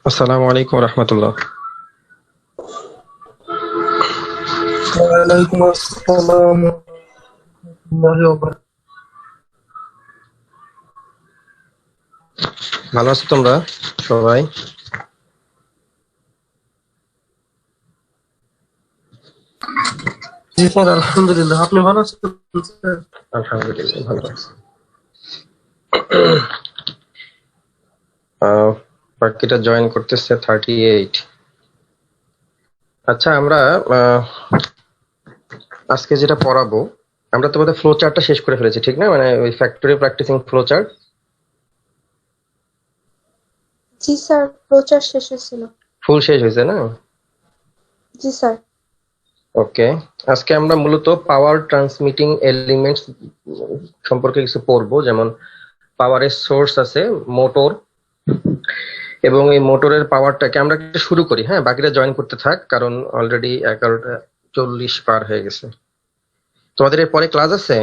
আসসালামু আলাইকুম রহমতুল্লাহ। ওয়ালাইকুম আসসালাম ওয়া রাহমাতুল্লাহি। ভালো আছো তোমরা সবাই? জি স্যার, আলহামদুলিল্লাহ। আপনি ভালো আছেন স্যার? আলহামদুলিল্লাহ ভালো আছি। বাকিটা জয়েন করতেছে 38। আচ্ছা, আমরা আজকে যেটা পড়াবো, আমরা তোমাদের ফ্লো চার্টটা শেষ করে ফেলেছি, ঠিক না? মানে ওই ফ্যাক্টরি প্র্যাকটিসিং ফ্লো চার্ট জি স্যার, প্রচার শেষ হয়েছিল। ফুল শেষ হয়েছে না? জি স্যার। ওকে, আজকে আমরা মূলত পাওয়ার ট্রান্সমিটিং এলিমেন্টস সম্পর্কে কিছু পড়বো। যেমন পাওয়ারের সোর্স আছে মোটর, এবং এই মোটরের পাওয়ারটাকে আমরা একটু শুরু করি। হ্যাঁ, বাকিরা জয়েন করতে থাক, কারণ অলরেডি 11:40 পার হয়ে গেছে। তোমাদের এর পরে ক্লাস আছে?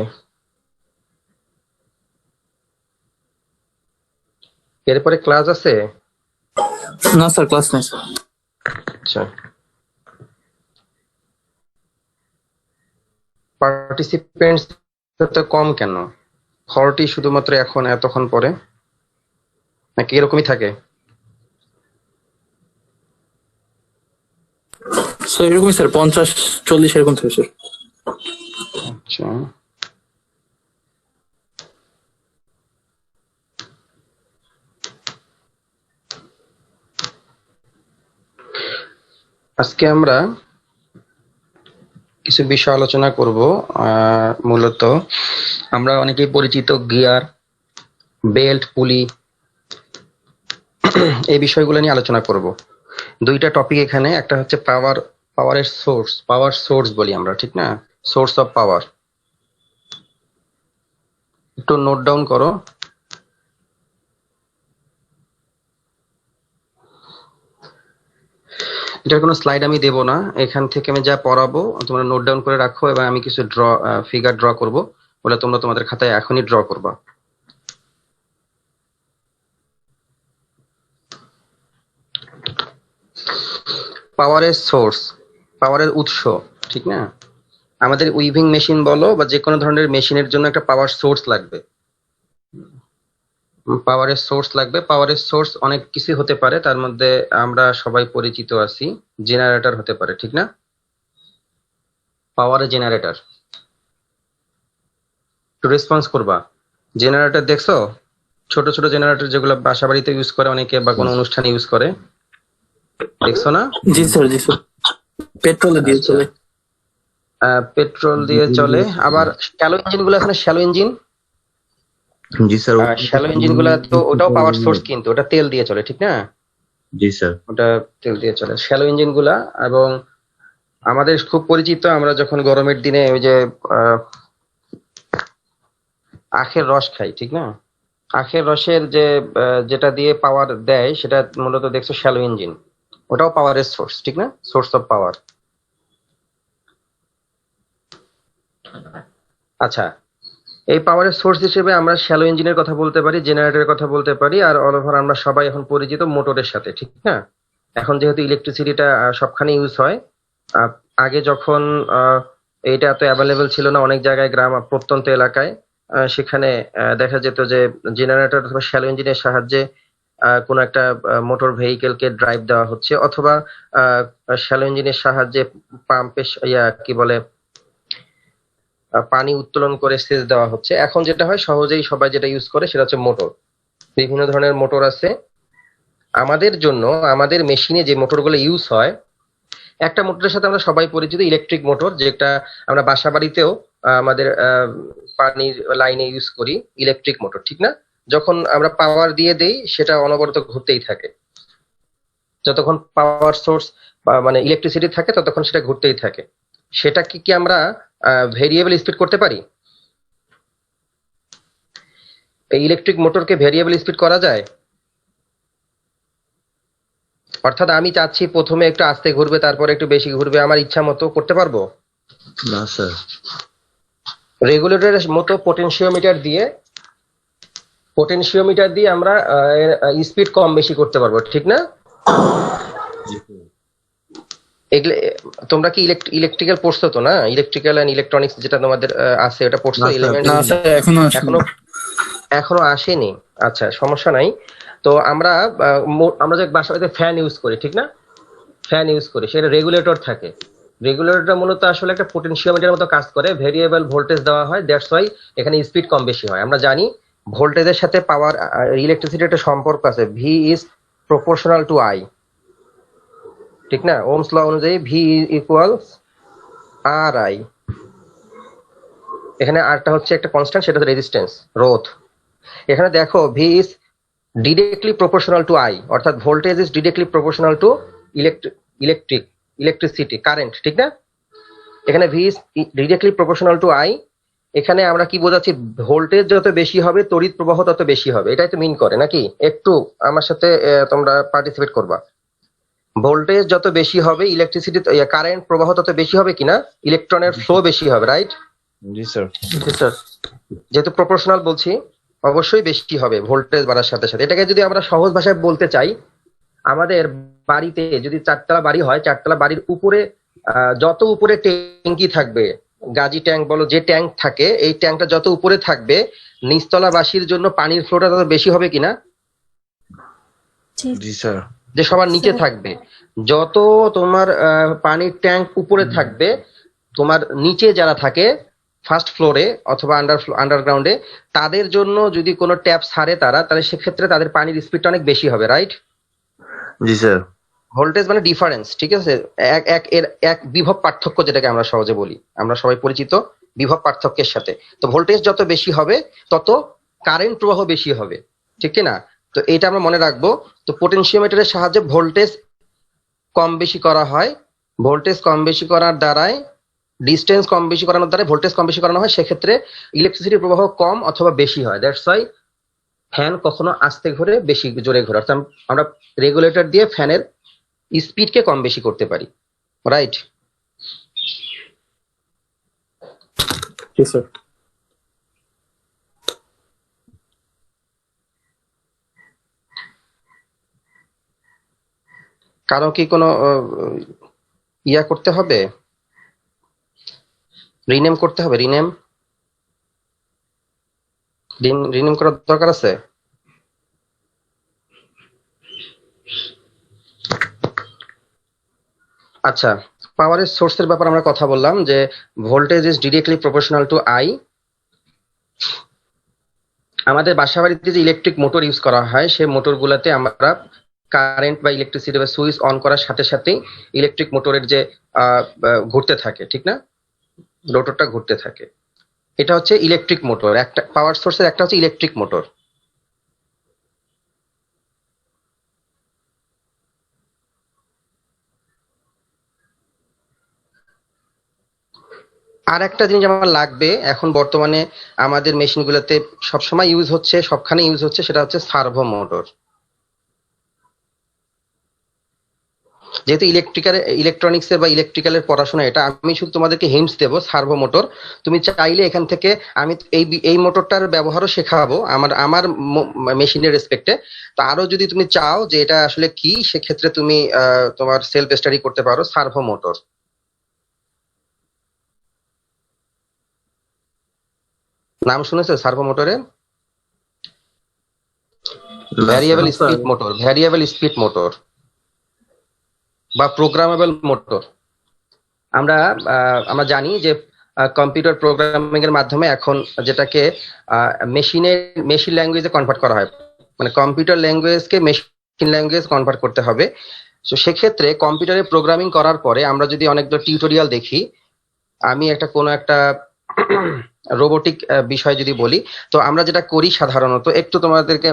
এরপরে ক্লাস আছে? না স্যার, ক্লাস নেই স্যার। আচ্ছা, পার্টিসিপেন্টস তো কম কেন? হরটি শুধুমাত্র এখন এতক্ষণ পরে, নাকি এরকমই থাকে? স্যার এরকমই স্যার, 50-40 এরকম থাকে স্যার। আচ্ছা, আজকে আমরা কিছু বিষয় আলোচনা করব। মূলত আমরা অনেকেই পরিচিত গিয়ার, বেল্ট, পুলি, এই বিষয়গুলো নিয়ে আলোচনা করব। দুইটা টপিক এখানে, একটা হচ্ছে পাওয়ারের সোর্স, পাওয়ার সোর্স বলি আমরা, ঠিক না? Source of power. একটু নোট ডাউন করো। এটার কোনো স্লাইড আমি দেব না, এখান থেকে আমি যা পড়াবো তোমরা নোট ডাউন করে রাখো, এবং আমি কিছু ফিগার ড্র করব, বলে তোমরা তোমাদের খাতায় এখনই ড্র করবা। পাওয়ারের সোর্স, পাওয়ারের উৎস, ঠিক না? আমাদের উইভিং মেশিন বলো বা যে কোনো ধরনের মেশিনের জন্য একটা পাওয়ার সোর্স লাগবে। পাওয়ারের সোর্স লাগবে। পাওয়ারের সোর্স অনেক কিছু হতে পারে, তার মধ্যে আমরা সবাই পরিচিত আছি, জেনারেটর হতে পারে, ঠিক না? পাওয়ারের জেনারেটর, একটু রেসপন্স করবা। জেনারেটর দেখছো? ছোট ছোট জেনারেটর যেগুলো বাসা বাড়িতে ইউজ করে অনেকে, বা কোনো অনুষ্ঠানে ইউজ করে, দেখছো না? জি স্যার, জি স্যার। পেট্রোলে দিয়ে আচ্ছা, চলে। পেট্রোল দিয়ে চলে। আবার শ্যালো ইঞ্জিন গুলো আছে না, শ্যালো ইঞ্জিন, জি স্যার। শ্যালো ইঞ্জিন গুলা তো ওটাও পাওয়ার সোর্স, কিন্তু ওটা তেল দিয়ে চলে, ঠিক না? জি স্যার। ওটা তেল দিয়ে চলে শ্যালো ইঞ্জিন গুলা। এবং আমাদের খুব পরিচিত, আমরা যখন গরমের দিনে ওই যে আখের রস খাই, ঠিক না? আখের রসের যে যেটা দিয়ে পাওয়ার দেয়, সেটা মূলত দেখছো শ্যালো ইঞ্জিন, ওটাও পাওয়ারের সোর্স, ঠিক না? Source of power. আচ্ছা, এই পাওয়ারের সোর্স হিসেবে আমরা শ্যালো ইঞ্জিনের কথা বলতে পারি, জেনারেটরের কথা বলতে পারি, আর অল ওভার আমরা সবাই এখন পরিচিত মোটরের সাথে, ঠিক না? এখন যেহেতু ইলেকট্রিসিটিটা সবখানে ইউজ হয়, আহ, আগে যখন এইটা এত অ্যাভেলেবেল ছিল না, অনেক জায়গায় গ্রাম প্রত্যন্ত এলাকায়, সেখানে দেখা যেত যে জেনারেটর অথবা শ্যালো ইঞ্জিনের সাহায্যে কোনো একটা মোটর ভেহিকেলকে ড্রাইভ দেওয়া হচ্ছে, অথবা শ্যালো ইঞ্জিনের সাহায্যে পাম্পে কি বলে পানি উত্তোলন করে সেচ দেওয়া হচ্ছে। এখন যেটা হয়, সহজেই সবাই যেটা ইউজ করে সেটা হচ্ছে মোটর। বিভিন্ন ধরনের মোটর আছে আমাদের জন্য। আমাদের মেশিনে যে মোটরগুলো ইউজ হয়, একটা মোটরের সাথে আমরা সবাই পরিচিত, ইলেকট্রিক মোটর, যেটা আমরা বাসা বাড়িতেও আমাদের পানির লাইনে ইউজ করি, ইলেকট্রিক মোটর, ঠিক না? যখন আমরা পাওয়ার দিয়ে দেই, সেটা অনবরত ঘুরতেই থাকে। যতক্ষণ পাওয়ার সোর্স মানে ইলেকট্রিসিটি থাকে, ততক্ষণ সেটা ঘুরতেই থাকে। সেটা কি আমরা ভেরিয়েবল স্পিড করতে পারি? এই ইলেকট্রিক মোটরকে ভেরিয়েবল স্পিড করা যায়? অর্থাৎ আমি চাচ্ছি প্রথমে একটু আস্তে ঘুরবে, তারপরে একটু বেশি ঘুরবে, আমার ইচ্ছা মতো করতে পারবো? না স্যার। রেগুলেটরের মতো পোটেনশিওমিটার দিয়ে আমরা স্পিড কম বেশি করতে পারবো, ঠিক না? জি স্যার। এগুলো তোমরা কি ইলেকট্রিক্যাল পড়ছো তো না? ইলেকট্রিক্যাল এন্ড ইলেকট্রনিক্স যেটা তোমাদের আছে ওটা পড়ছো না, স্যার, এলিমেন্ট? না স্যার এখনো আসেনি। এখনো এখনো আসেনি। আচ্ছা, সমস্যা নাই। তো আমরা যে বাসায় ফ্যান ইউজ করি, ঠিক না? ফ্যান ইউজ করি, সেটা রেগুলেটর থাকে। রেগুলেটরটা মূলত আসলে একটা পোটেনশিওমিটারের মতো কাজ করে, ভেরিয়েবল ভোল্টেজ দেওয়া হয়, দ্যাটস ওয়াই এখানে স্পিড কম বেশি হয়। আমরা জানি ভোল্টেজের সাথে পাওয়ার ইলেকট্রিসিটির একটা সম্পর্ক আছে, V is proportional to I, ঠিক না? ওমস ল অনুযায়ী ভি ইকুয়ালস আর আই। এখানে আরটা হচ্ছে একটা কনস্ট্যান্ট, সেটা হচ্ছে রেজিস্ট্যান্স, রোধ। এখানে দেখো V is directly proportional to I, অর্থাৎ voltage is directly proportional to electricity, current, ঠিক না? এখানে V is directly proportional to I. এখানে আমরা কি বোঝাচ্ছি? ভোল্টেজ যত বেশি হবে তড়িৎ প্রবাহ তত বেশি হবে, এটাই তো মিন করে নাকি? একটু আমার সাথে তোমরা পার্টিসিপেট করবা। ভোল্টেজ যত বেশি হবে ইলেকট্রিসিটি কারেন্ট প্রবাহ তত বেশি হবে কিনা, ইলেকট্রনের ফ্লো বেশি হবে, রাইট? জি স্যার। জি স্যার। যেহেতু প্রপোর্শনাল বলছি, অবশ্যই বেশি হবে ভোল্টেজ বাড়ার সাথে সাথে। এটাকে যদি আমরা সহজ ভাষায় বলতে চাই, আমাদের বাড়িতে যদি চারতলা বাড়ি হয়, চারতলা বাড়ির উপরে যত উপরে ট্যাঙ্কি থাকবে, গাজি ট্যাঙ্ক বলো, যে ট্যাঙ্ক থাকে, এই ট্যাঙ্কটা যত উপরে থাকবে, নিচতলাবাসীর জন্য পানির ফ্লোটা তত বেশি হবে কিনা? জি স্যার। যে সবার নিচে থাকবে, যত তোমার পানির ট্যাঙ্ক উপরে থাকবে, তোমার নিচে যারা থাকে ফার্স্ট ফ্লোরে অথবা আন্ডারগ্রাউন্ডে, তাদের জন্য যদি কোনো ট্যাপ ছাড়ে তাহলে সেক্ষেত্রে তাদের পানির স্পিডটা অনেক বেশি হবে, রাইট? জি স্যার। ভোল্টেজ মানে ডিফারেন্স, ঠিক আছে? এক বিভব পার্থক্য, যেটাকে আমরা সহজে বলি, আমরা সবাই পরিচিত বিভব পার্থক্যের সাথে। তো ভোল্টেজ যত বেশি হবে তত কারেন্ট প্রবাহ বেশি হবে, ঠিক কি না? তো এটা আমরা মনে রাখবো। তো পোটেনশিওমিটারের সাহায্যে ভোল্টেজ কম বেশি করা হয়, ভোল্টেজ কম বেশি করার দ্বারাই, ডিস্টেন্স কম বেশি করানোর দ্বারা ভোল্টেজ কম বেশি করানো হয়, সেক্ষেত্রে ইলেকট্রিসিটি প্রবাহ কম অথবা বেশি হয়। দ্যাটস ওয়াই ফ্যান কখনো আস্তে ঘোরে, বেশি জোরে ঘোরে, অর্থাৎ আমরা রেগুলেটর দিয়ে ফ্যানের স্পিডকে কম বেশি করতে পারি, রাইট? জি স্যার। কারো কি কোনো ইয়া করতে হবে, রিনেম করতে হবে? রিনেম করার দরকার আছে? আচ্ছা, পাওয়ারের সোর্সের ব্যাপারে আমরা কথা বললাম যে voltage is directly proportional to I. আমাদের বাসাবাড়িতে যে ইলেকট্রিক মোটর ইউজ করা হয়, সেই মোটরগুলোতে আমরা কারেন্ট বা ইলেকট্রিসিটি বা সুইচ অন করার সাথে সাথেই ইলেকট্রিক মোটরের যে ঘুরতে থাকে, ঠিক না? রোটরটা ঘুরতে থাকে। এটা হচ্ছে ইলেকট্রিক মোটর, একটা পাওয়ার সোর্সের একটা হচ্ছে ইলেকট্রিক মোটর। আর একটা জিনিস আমার লাগবে এখন বর্তমানে আমাদের মেশিনগুলোতে সবসময় ইউজ হচ্ছে, সবখানে ইউজ হচ্ছে, সেটা হচ্ছে সার্ভো মোটর। যেহেতু ইলেকট্রনিক্সের বা ইলেকট্রিক্যালের পড়াশোনা, এটা আমি শুধু তোমাদেরকে হিন্টস দেবো। সার্ভো মোটর তুমি চাইলে এখান থেকে, আমি এই মোটরটার ব্যবহারও শেখাবো আমার মেশিনের রেসপেক্টে। তো আরো যদি তুমি চাও যে এটা আসলে কি, সেক্ষেত্রে তুমি তোমার সেলফ স্টাডি করতে পারো সার্ভো মোটর। নাম শুনেছো সার্ভো মোটরের? Variable speed motor, variable speed motor বা প্রোগ্রামেবল মোটর। আমরা জানি যে কম্পিউটার প্রোগ্রামিং এর মাধ্যমে এখন যেটাকে মেশিন ল্যাঙ্গুয়েজে কনভার্ট করা হয়, মানে কম্পিউটার ল্যাঙ্গুয়েজকে মেশিন ল্যাঙ্গুয়েজ কনভার্ট করতে হবে। তো সেক্ষেত্রে কম্পিউটারে প্রোগ্রামিং করার পরে আমরা যদি অনেকগুলো টিউটোরিয়াল দেখি, আমি কোনো একটা রোবোটিক বিষয় যদি বলি, তো আমরা যেটা করি সাধারণত, একটু তোমাদেরকে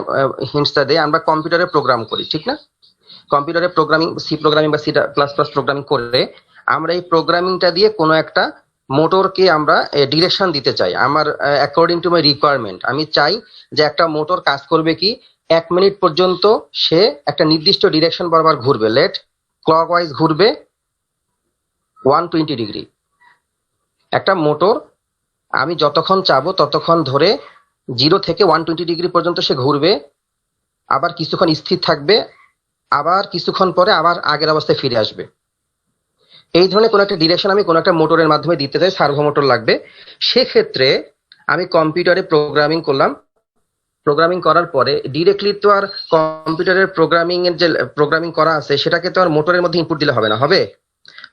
হিন্টসটা দেই, আমরা কম্পিউটারে প্রোগ্রাম করি, ঠিক না? কম্পিউটারে প্রোগ্রামিং, সি প্রোগ্রামিং বা C++ প্রোগ্রামিং করে আমরা এই প্রোগ্রামিংটা দিয়ে কোনো একটা মোটরকে আমরা ডিরেকশন দিতে চাই। আমার অ্যাকর্ডিং টু মাই রিকোয়ারমেন্ট আমি চাই যে একটা মোটর কাজ করবে কি, 1 মিনিট পর্যন্ত সে একটা নির্দিষ্ট ডিরেকশন বরাবর ঘুরবে, ক্লকওয়াইজ ঘুরবে 120 ডিগ্রি। একটা মোটর আমি যতক্ষণ চাবো ততক্ষণ ধরে 0 থেকে 120 ডিগ্রি পর্যন্ত সে ঘুরবে, আবার কিছুক্ষণ স্থির থাকবে, আবার কিছুক্ষণ পরে আবার আগের অবস্থায় ফিরে আসবে। এই ধরনের কোনো একটা ডিরেকশন আমি কোনো একটা মোটরের মাধ্যমে দিতে চাই, সার্ভো মোটর লাগবে। সেক্ষেত্রে আমি কম্পিউটারে প্রোগ্রামিং করলাম। প্রোগ্রামিং করার পরে ডিরেক্টলি তো আর কম্পিউটারের প্রোগ্রামিং এর যে প্রোগ্রামিং করা আছে সেটাকে তো আর মোটরের মধ্যে ইনপুট দিলে হবে না, হবে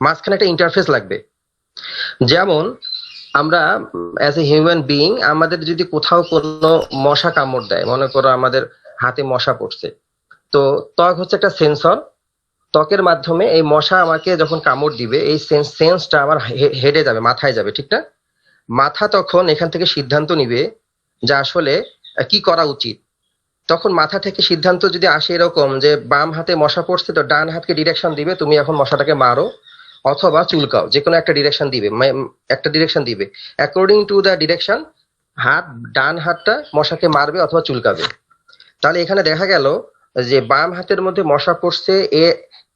মাঝখানে একটা ইন্টারফেস লাগবে। যেমন আমরা অ্যাজ এ হিউম্যান বিইং আমাদের যদি কোথাও কোনো মশা কামড় দেয়, মনে করো আমাদের হাতে মশা পড়ছে, তো ত্বক হচ্ছে একটা সেন্সর। ত্বকের মাধ্যমে এই মশা আমাকে যখন কামড় দিবে এই সেন্সটা আমার হেডে যাবে, মাথায় যাবে, ঠিক না? মাথা তখন এখান থেকে সিদ্ধান্ত নিবে যে আসলে কি করা উচিত। তখন মাথা থেকে সিদ্ধান্ত যদি আসে এরকম যে বাম হাতে মশা পড়ছে, তো ডান হাতকে ডিরেকশন দিবে তুমি এখন মশাটাকে মারো অথবা চুলকাও, যে কোনো একটা ডিরেকশন দিবে, একটা ডিরেকশন দিবে। অ্যাকর্ডিং টু দ্য ডিরেকশন ডান হাতটা মশাকে মারবে অথবা চুলকাবে। তাহলে এখানে দেখা গেল যে বাম হাতের মধ্যে মশা পড়ছে,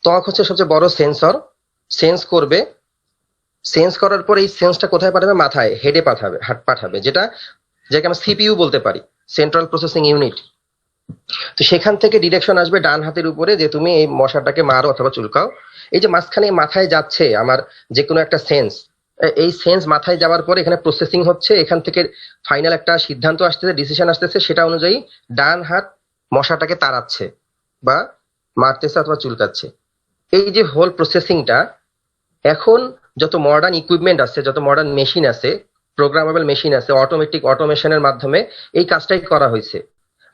ত্বক হচ্ছে সবচেয়ে বড় সেন্সর, সেন্স করবে। সেন্স করার পর এই সেন্সটা কোথায় পাঠাবে? মাথায়, হেডে পাঠাবে, যেটাকে আমরা সিপিইউ বলতে পারি, সেন্ট্রাল প্রসেসিং ইউনিট। তো সেখান থেকে ডিরেকশন আসবে ডান হাতের উপরে যে তুমি এই মশাটাকে মারো অথবা চুলকাও। এই যে মাঝখানে মাথায় যাচ্ছে আমার যে কোনো একটা সেন্স, এই সেন্স মাথায় যাওয়ার পরে এখানে প্রসেসিং হচ্ছে, এখান থেকে ফাইনাল একটা সিদ্ধান্ত আসতেছে, ডিসিশন আসতেছে, সেটা অনুযায়ী ডান হাত মশাটাকে তাড়াচ্ছে বা মারতেছে অথবা চুলকাচ্ছে। এই যে হোল প্রসেসিংটা, এখন যত মডার্ন ইকুইপমেন্ট আছে, যত মডার্ন মেশিন আছে, প্রোগ্রামেবল মেশিন আছে, অটোমেশনের মাধ্যমে এই কাজটাই করা হয়েছে।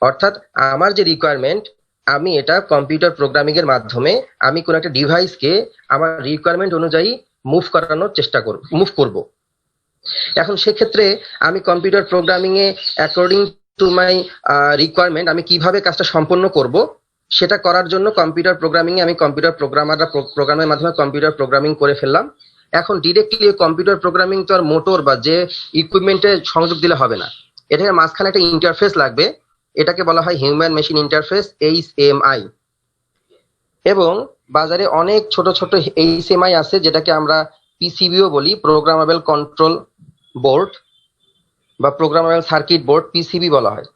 অর্থাৎ আমার যে রিকোয়ারমেন্ট, আমি এটা কম্পিউটার প্রোগ্রামিং এর মাধ্যমে আমি কোন একটা ডিভাইসকে আমার রিকোয়ারমেন্ট অনুযায়ী মুভ করানোর চেষ্টা করব, মুভ করব। এখন সেক্ষেত্রে আমি computer programming A according to my requirement আমি কিভাবে কাজটা সম্পন্ন করব, সেটা করার জন্য কম্পিউটার প্রোগ্রামিং এ আমি কম্পিউটার প্রোগ্রামের মাধ্যমে কম্পিউটার প্রোগ্রামিং করে ফেললাম। এখন ডিরেক্টলি কম্পিউটার প্রোগ্রামিং তো আর মোটর বা যে ইকুইপমেন্টে সংযোগ দিলে হবে না, এটাকে মাঝখানে একটা ইন্টারফেস লাগবে। এটাকে বলা হয় হিউম্যান মেশিন ইন্টারফেস, HMI। এবং বাজারে অনেক ছোট ছোট HMI আছে, যেটাকে আমরা পিসিবিও বলি, প্রোগ্রামেবল কন্ট্রোল বোর্ড বা প্রোগ্রামেবল সার্কিট বোর্ড, পিসিবি বলা হয়।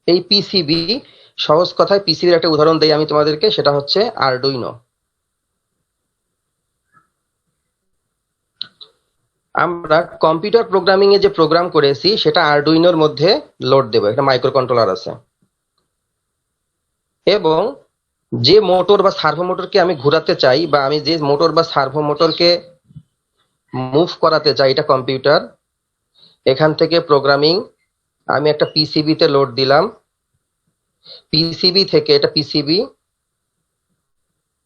এই পিসিবি, সহজ কথায় পিসিবির একটা উদাহরণ দেই আমি তোমাদেরকে, সেটা হচ্ছে আরডুইনো। আমরা কম্পিউটার প্রোগ্রামিং এ যে প্রোগ্রাম করেছি সেটা আরডুইনোর মধ্যে লোড দেবো, একটা মাইক্রো কন্ট্রোলার আছে। এবং যে মোটর বা সার্ভো মোটরকে আমি ঘোরাতে চাই, বা আমি যে মোটর বা সার্ভো মোটরকে মুভ করাতে চাই, এটা কম্পিউটার। এখান থেকে প্রোগ্রামিং আমি একটা পিসিবি তে লোড দিলাম। পিসিবি থেকে, এটা পিসিবি,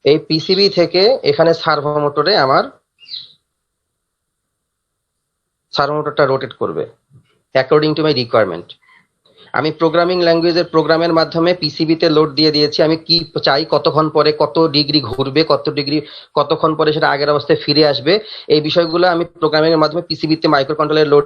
এই পিসিবি থেকে এখানে সার্ভো মোটরে আমার সার্ভো মোটরটা রোটেট করবে অ্যাকর্ডিং টু মাই রিকোয়ারমেন্ট। আমি প্রোগ্রামিং ল্যাঙ্গুয়েজের প্রোগ্রামের মাধ্যমে পিসিবিতে লোড দিয়ে দিয়েছি, আমি কি চাই, কতক্ষণ পরে কত ডিগ্রি ঘুরবে, কতক্ষণ পরে সেটা আগের অবস্থায় ফিরে আসবে, এই বিষয়গুলো আমি প্রোগ্রামিং এর মাধ্যমে পিসিবিতে মাইক্রো কন্ট্রোলারে লোড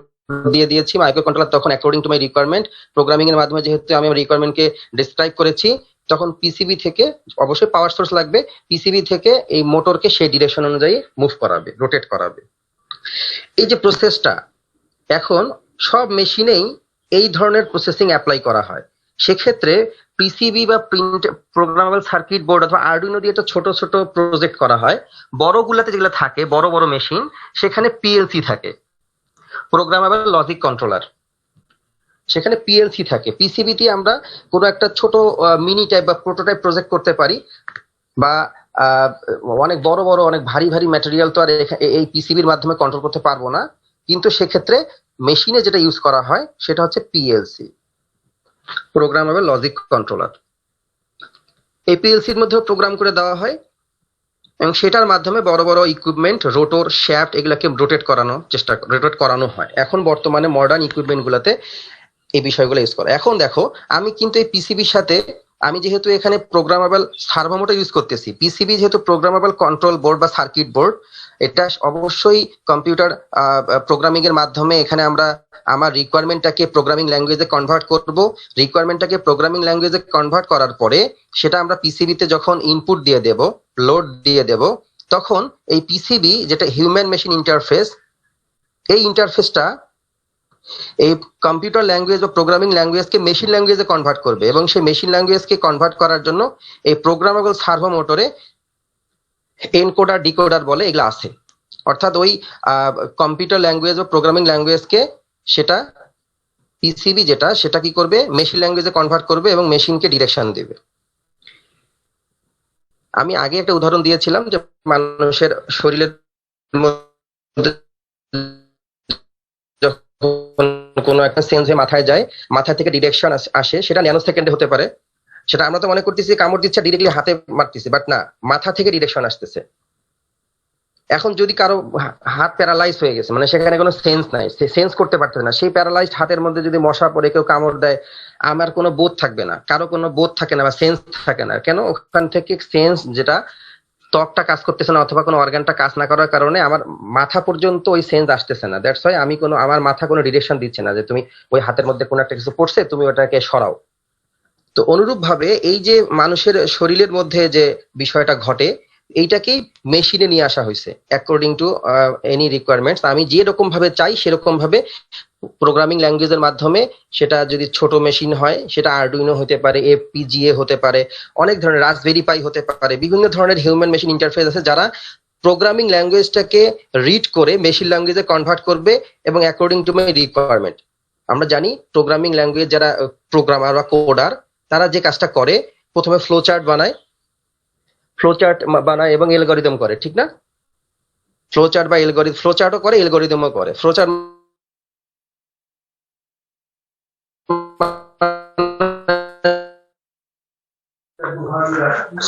দিয়ে দিয়েছি। মাইক্রো কন্ট্রোলার তখন according to my requirement, programming এর মাধ্যমে যেহেতু আমি আমার রিকোয়ারমেন্টকে ডিসক্রাইব করেছি, তখন পিসিবি থেকে, অবশ্যই পাওয়ার সোর্স লাগবে, পিসিবি থেকে এই মোটরকে সেই ডিরেকশন অনুযায়ী মুভ করাবে, রোটেট করাবে। এই যে প্রসেসটা, এখন সব মেশিনেই এই ধরনের প্রসেসিং অ্যাপ্লাই করা হয়। সেক্ষেত্রে পিসিবি বা প্রিন্ট প্রোগ্রামেবল সার্কিট বোর্ড অথবা আরডুইনো দিয়ে তো ছোট ছোট প্রজেক্ট করা হয়। বড়গুলাতে যেগুলো থাকে, বড় বড় মেশিন, সেখানে পিএলসি থাকে, প্রোগ্রামেবল লজিক কন্ট্রোলার, সেখানে পিএলসি থাকে। পিসিবিতে আমরা কোনো একটা ছোট মিনি টাইপ বা প্রোটোটাইপ প্রজেক্ট করতে পারি, বা অনেক বড় বড় অনেক ভারী ভারী ম্যাটেরিয়াল তো আর এই পিসিবির মাধ্যমে কন্ট্রোল করতে পারবো না। কিন্তু সেক্ষেত্রে মেশিনে যেটা ইউজ করা হয় সেটা হচ্ছে পিএলসি, প্রোগ্রামেবল লজিক কন্ট্রোলার। এই পিএলসির মধ্যেও প্রোগ্রাম করে দেওয়া হয় এবং সেটার মাধ্যমে বড় বড় ইকুইপমেন্ট, রোটর, শ্যাফট, এগুলাকে রোটেট করানো হয়। এখন বর্তমানে মডার্ন ইকুইপমেন্ট গুলাতে এই বিষয়গুলো ইউজ করে। এখন দেখো, আমি কিন্তু এই পিসিবির সাথে, আমি যেহেতু এখানে প্রোগ্রামেবল সার্ভো মোটর ইউজ করতেছি, পিসিবি যেহেতু প্রোগ্রামেবল কন্ট্রোল বোর্ড বা সার্কিট বোর্ড, এটা অবশ্যই কম্পিউটার প্রোগ্রামিং এর মাধ্যমে এখানে আমরা আমার রিকোয়ারমেন্টটাকে প্রোগ্রামিং ল্যাঙ্গুয়েজে কনভার্ট করব। রিকোয়ারমেন্টটাকে প্রোগ্রামিং ল্যাঙ্গুয়েজে কনভার্ট করার পরে সেটা আমরা পিসিবিতে যখন ইনপুট দিয়ে দেব, লোড দিয়ে দেব, তখন এই পিসিবি, যেটা হিউম্যান মেশিন ইন্টারফেস, এই ইন্টারফেসটা এই কম্পিউটার ল্যাঙ্গুয়েজ বা প্রোগ্রামিং ল্যাঙ্গুয়েজকে মেশিন ল্যাঙ্গুয়েজে কনভার্ট করবে এবং সেই মেশিন ল্যাঙ্গুয়েজকে কনভার্ট করার জন্য এই প্রোগ্রামেবল সার্ভো মোটরে এনকোডার ডিকোডার বলে এগুলো আছে। অর্থাৎ ওই কম্পিউটার ল্যাঙ্গুয়েজ বা প্রোগ্রামিং ল্যাঙ্গুয়েজকে সেটা পিসিবি যেটা সেটা কি করবে, মেশিন ল্যাঙ্গুয়েজে কনভার্ট করবে এবং মেশিনকে ডিরেকশন দেবে। আমি আগে একটা উদাহরণ দিয়েছিলাম যে মানুষের শরীরের মধ্যে যখন কোনো একটা সেন্স হয়ে মাথায় যায়, মাথা থেকে ডিরেকশন আসে, সেটা ন্যানো সেকেন্ডে হতে পারে। সেটা আমরা তো মনে করতেছি কামড় দিচ্ছে ডিরেক্টলি হাতে মারতেছি, বাট না, মাথা থেকে ডিরেকশন আসতেছে। এখন যদি কারো হাত প্যারালাইজ হয়ে গেছে, মানে সেখানে কোনো সেন্স নাই, সে সেন্স করতে পারতেছে না, সেই প্যারালাইজড হাতের মধ্যে যদি মশা পড়ে কেউ কামড় দেয়, আমার কোনো বোধ থাকবে না, কারো কোনো বোধ থাকে না বা সেন্স থাকে না। কেন? ওখান থেকে সেন্স যেটা ত্বকটা কাজ করতেছে না অথবা কোনো অর্গানটা কাজ না করার কারণে আমার মাথা পর্যন্ত ওই সেন্স আসতেছে না। দ্যাটস ওয়াই আমি আমার মাথা কোনো ডিরেকশন দিচ্ছে না যে তুমি ওই হাতের মধ্যে কোনো একটা কিছু পড়ছে, তুমি ওটাকে সরাও। তো অনুরূপ ভাবে এই যে মানুষের শরীরের মধ্যে যে বিষয়টা ঘটে, এইটাকেই মেশিনে নিয়ে আসা হয়েছে অ্যাকর্ডিং টু এনি রিকোয়ারমেন্টস। আমি যে রকম ভাবে চাই সেরকম ভাবে প্রোগ্রামিং ল্যাঙ্গুয়েজের মাধ্যমে, সেটা যদি ছোট মেশিন হয় সেটা আরডুইনো হতে পারে, এফপিজিএ হতে পারে, অনেক ধরনের রাসবেরি পাই হতে পারে, বিভিন্ন ধরনের হিউম্যান মেশিন ইন্টারফেস আছে যারা প্রোগ্রামিং ল্যাঙ্গুয়েজটাকে রিড করে মেশিন ল্যাঙ্গুয়েজে কনভার্ট করবে এবং অ্যাকর্ডিং টু মাই রিকোয়ারমেন্ট। আমরা জানি প্রোগ্রামিং ল্যাঙ্গুয়েজ যারা প্রোগ্রামার বা কোডার, তারা যে কাজটা করে প্রথমে ফ্লো চার্ট বানায় এবং এলগরিদম করে, ঠিক না? ফ্লো চার্ট বা ফ্লো চার্টও করে, এলগরিদমও করে। ফ্লো চার্ট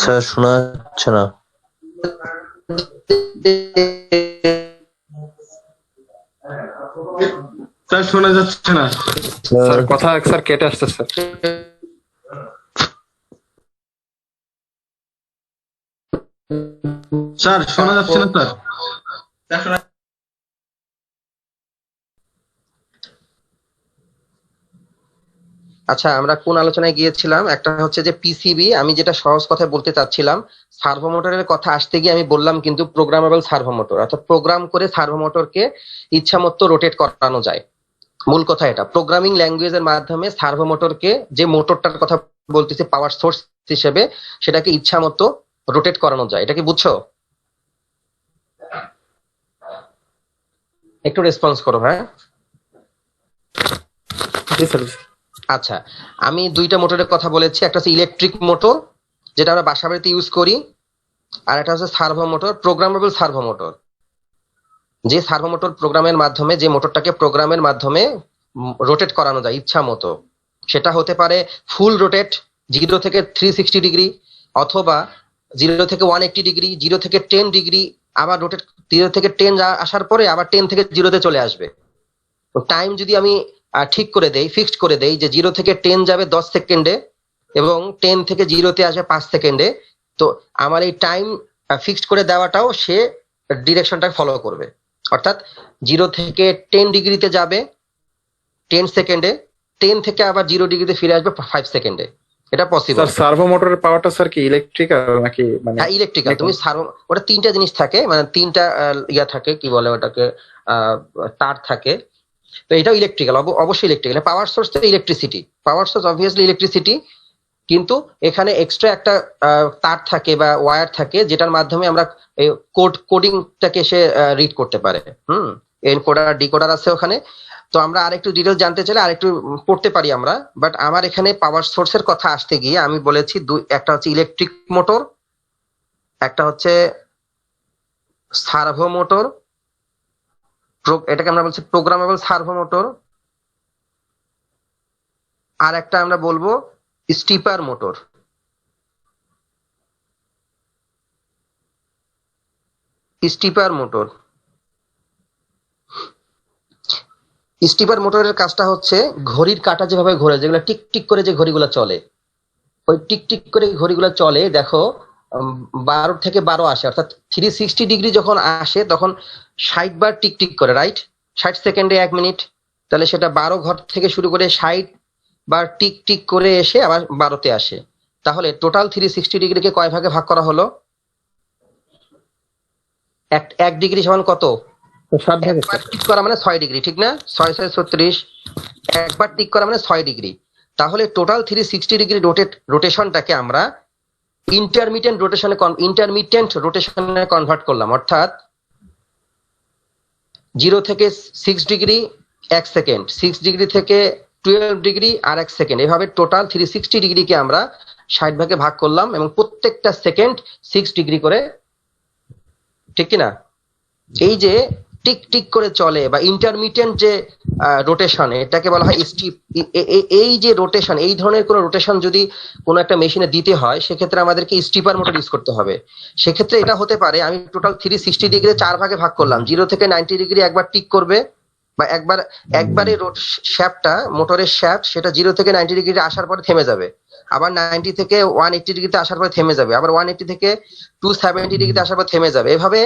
স্যার শোনা যাচ্ছে না। স্যার শোনা যাচ্ছে না, স্যার কথা স্যার কেটে আসছে স্যার। স্যার শোনা যাচ্ছে না স্যার। আচ্ছা, আমরা কোন আলোচনায় গিয়েছিলাম? একটা হচ্ছে যে পিসিবি, আমি যেটা সহজ কথায় বলতে চাচ্ছিলাম, সার্ভো মোটরের কথা আসতে গিয়ে আমি বললাম কিন্তু প্রোগ্রামেবল সার্ভো মোটর, অর্থাৎ প্রোগ্রাম করে সার্ভো মোটরকে ইচ্ছা মতো রোটেট করানো যায়। মূল কথা এটা, প্রোগ্রামিং ল্যাঙ্গুয়েজের মাধ্যমে সার্ভো মোটরকে, যে মোটরটার কথা বলতেছি পাওয়ার সোর্স হিসেবে, সেটাকে ইচ্ছা মতো রোটেট করানো যায়। এটা কি বুঝছো? একটু রেসপন্স করো। হ্যাঁ, জি স্যার। আচ্ছা, আমি দুইটা মোটরের কথা বলেছি। একটা হচ্ছে ইলেকট্রিক মোটর, যেটা আমরা বাসা বাড়িতে ইউজ করি, আর একটা হচ্ছে servo motor, programmable servo motor. যে সার্ভো মোটর প্রোগ্রামের মাধ্যমে, যে মোটরটাকে প্রোগ্রামের মাধ্যমে রোটেট করানো যায় ইচ্ছা মতো, সেটা হতে পারে ফুল রোটেট 0 থেকে 360 ডিগ্রি, অথবা 0 থেকে 180 ডিগ্রি, 0 থেকে 10 ডিগ্রি, আবার রোটেট 0 থেকে 10 আসার পরে আবার 10 থেকে 0-তে চলে আসবে। টাইম যদি আমি ঠিক করে দেই, ফিক্সড করে দেই যে 0 থেকে 10 যাবে 10 সেকেন্ডে এবং 10 থেকে 0-তে আসবে 5 সেকেন্ডে, তো আমার এই টাইম ফিক্সড করে দেওয়াটাও সে ডিরেকশনটা ফলো করবে। অর্থাৎ 0 থেকে 10 ডিগ্রিতে যাবে 10 সেকেন্ডে, 10 থেকে আবার 0 ডিগ্রিতে ফিরে আসবে 5 সেকেন্ডে। এটা পসিবল। স্যার সার্ভো মোটরের পাওয়ারটা স্যার কি ইলেকট্রিক্যাল নাকি মানে? হ্যাঁ, ইলেকট্রিক্যাল। তুমি ওটা তিনটা জিনিস থাকে, মানে তিনটা ইয়া থাকে, কি বলে ওটাকে, তার থাকে। তো এটাও ইলেকট্রিক্যাল, অবশ্যই ইলেকট্রিক্যাল। পাওয়ার সোর্স তো electricity, power source obviously electricity, কিন্তু এখানে এক্সট্রা একটা তার থাকে বা ওয়্যার থাকে, যেটার মাধ্যমে আমরা কোডিংটাকে সে রিড করতে পারে। এনকোডার ডিকোডার আছে ওখানে। তো আমরা আরেকটু ডিটেলস জানতে চাইলে আরেকটু পড়তে পারি আমরা, বাট আমার এখানে পাওয়ার সোর্সের কথা আসতে গিয়ে আমি বলেছি একটা হচ্ছে ইলেকট্রিক মোটর, একটা হচ্ছে সার্ভো মোটর, এটাকে আমরা বলছি প্রোগ্রামেবল সার্ভো মোটর, আর একটা আমরা বলবো stripper motor. Stripper motor stripper মোটরের কাজটা হচ্ছে ঘড়ির কাঁটা যেভাবে ঘোরে, যেগুলো টিক টিক করে যে ঘড়িগুলো চলে, ওই টিক টিক করে ঘড়িগুলো চলে। দেখো 12 থেকে 12 আসে, অর্থাৎ 360 ডিগ্রি যখন আসে তখন 60 বার টিক টিক করে, রাইট? 60 সেকেন্ডে 1 মিনিট, তাহলে সেটা 12 ঘর থেকে শুরু করে 60 বার টিক টিক করে এসে আবার 12-তে আসে। তাহলে টোটাল 360 ডিগ্রিকে কয় ভাগে ভাগ করা হলো? 1 ডিগ্রি সমান কত? তো 7 ভাগে একবার টিক করা মানে 6 ডিগ্রি, ঠিক না? 6 6 36, একবার টিক করা মানে 6 ডিগ্রি। তাহলে টোটাল 360 ডিগ্রি রোটেশনটাকে আমরা ইন্টারমিটেন্ট রোটেশনে কনভার্ট করলাম, অর্থাৎ 0 থেকে 6 ডিগ্রি 1 সেকেন্ড, 6 ডিগ্রি থেকে 12 ডিগ্রি আর 1 সেকেন্ড, এভাবে টোটাল 360 ডিগ্রিকে আমরা 60 ভাগে ভাগ করলাম এবং প্রত্যেকটা সেকেন্ড 6 ডিগ্রি করে, ঠিক কিনা? এই যে টিক টিক করে চলে বা ইন্টারমিটেন্ট যে রোটেশন, এটাকে বলা হয় স্টিপ। এই যে রোটেশন, এই ধরনের কোন রোটেশন যদি কোনো একটা মেশিনে দিতে হয় সেক্ষেত্রে আমাদেরকে স্টিপার মোটর ইউজ করতে হবে। সেক্ষেত্রে এটা হতে পারে আমি টোটাল 360 ডিগ্রি 4 ভাগে ভাগ করলাম, 0 থেকে 90 ডিগ্রি একবার টিক করবে বা একবারে শ্যাফটটা, মোটরের শ্যাফট সেটা 0 থেকে 90 ডিগ্রি আসার পরে থেমে যাবে, আবার 90 থেকে 180 ডিগ্রিতে আসার পরে থেমে যাবে, আবার 180 থেকে 270 ডিগ্রিতে আসার পর থেমে যাবে। এভাবে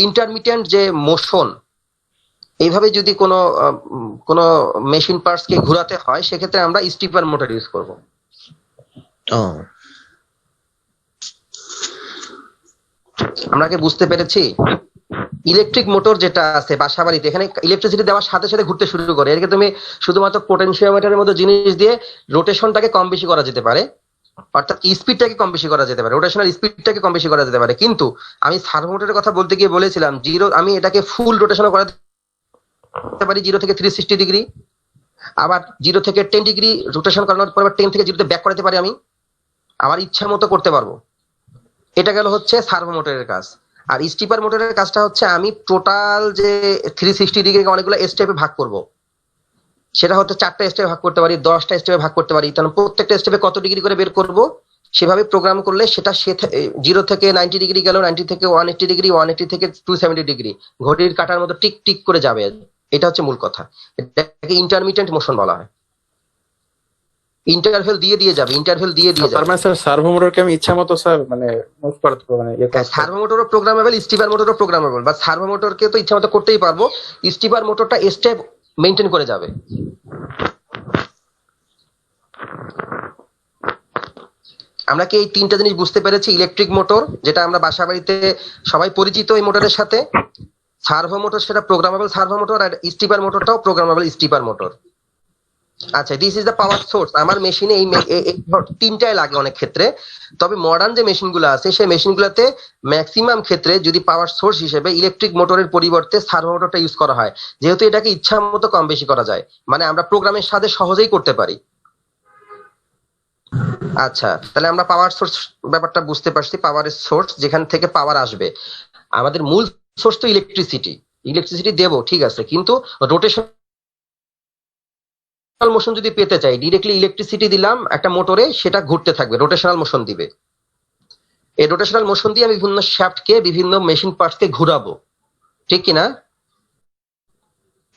ইন্টারমিটেন্ট যে মোশন, এইভাবে যদি কোনো মেশিন পার্টস কে ঘোরাতে হয় সেক্ষেত্রে আমরা স্টিপার মোটর ইউজ করব। Oh. আমরা কি বুঝতে পেরেছি? ইলেকট্রিক মোটর যেটা আছে বাসাবাড়িতে, এখানে ইলেকট্রিসিটি দেওয়ার সাথে সাথে ঘুরতে শুরু করে, এটাকে তুমি শুধুমাত্র পোটেনশিওমিটারের মতো জিনিস দিয়ে রোটেশনটাকে কম বেশি করা যেতে পারে, অর্থাৎ স্পিডটাকে কম বেশি করা যেতে পারে, রোটেশনাল স্পিডটাকে কম বেশি করা যেতে পারে। কিন্তু আমি সার্ভো মোটরের কথা বলতে গিয়ে বলেছিলাম আমি এটাকে ফুল রোটেশন করাতে পারি 0 থেকে 360 ডিগ্রি, আবার 0 থেকে 10 ডিগ্রি রোটেশন করানোর পর 10 থেকে 0 তে ব্যাক করাতে পারি, আমি আমার ইচ্ছা মতো করতে পারবো। এটা গেল হচ্ছে সার্ভো মোটরের কাজ। আর স্টিপার মোটরের কাজটা হচ্ছে আমি টোটাল যে 360 ডিগ্রিকে অনেকগুলো স্টেপে ভাগ করব, সেটা হচ্ছে 4টা স্টেপে ভাগ করতে পারি, 10টা স্টেপে ভাগ করতে পারি। তাহলে প্রত্যেকটা স্টেপে কত ডিগ্রি করে বের করব সেভাবে প্রোগ্রাম করলে সেটা 0 থেকে 90 ডিগ্রি গেল, 90 থেকে 180 ডিগ্রি, 180 থেকে 270 ডিগ্রি ঘড়ির কাঁটার মতো টিক টিক করে যাবে। এটা হচ্ছে মূল কথা, এটাকে ইন্টারমিটেন্ট মোশন বলা হয়। ইন্টারভেল দিয়ে যাবে, ইন্টারভেল দিয়ে তার যাবে। মানে স্যার সার্ভো মোটরকে আমি ইচ্ছা মতো স্যার মানে মুভ করতে পারবো, মানে সার্ভো মোটরও প্রোগ্রামেবল, স্টিপার মোটরও প্রোগ্রামেবল, বা সার্ভো মোটরকে তো ইচ্ছা মতো করতেই পারবো, স্টিপার মোটরটা স্টেপ মেনটেন করে যাবে। আমরা কি এই 3টা জিনিস বুঝতে পেরেছি? ইলেকট্রিক মোটর যেটা আমরা বাসা বাড়িতে সবাই পরিচিত এই মোটরের সাথে, সার্ভো মোটর সেটা প্রোগ্রামেবল সার্ভো মোটর, আর স্টিপার মোটরটাও প্রোগ্রামেবল স্টিপার মোটর। আচ্ছা, this is the power source. আমার মেশিনে এই 3টাই লাগে অনেক ক্ষেত্রে, তবে মডার্ন যে মেশিনগুলো আছে সেই মেশিনগুলোতে ম্যাক্সিমাম ক্ষেত্রে যদি পাওয়ার সোর্স হিসেবে ইলেকট্রিক মোটরের পরিবর্তে সার্ভো মোটরটা ইউজ করা হয়, যেহেতু এটাকে ইচ্ছা মতো কম বেশি করা যায়, মানে আমরা প্রোগ্রামের সাথে সহজেই করতে পারি। আচ্ছা, তাহলে আমরা পাওয়ার সোর্স ব্যাপারটা বুঝতে পারছি। পাওয়ারের সোর্স যেখান থেকে পাওয়ার আসবে, আমাদের মূল সোর্স তো ইলেকট্রিসিটি দেবো, ঠিক আছে, কিন্তু রোটেশন মোশন যদি পেতে চাই, ডিরেক্টলি ইলেকট্রিসিটি দিলাম একটা মোটরে, সেটা ঘুরতে থাকবে, রোটেশনাল মোশন দিবে। এই রোটেশনাল মোশন দিয়ে আমি বিভিন্ন শ্যাফটকে, বিভিন্ন মেশিন পার্টসকে ঘুরাবো, ঠিক কিনা?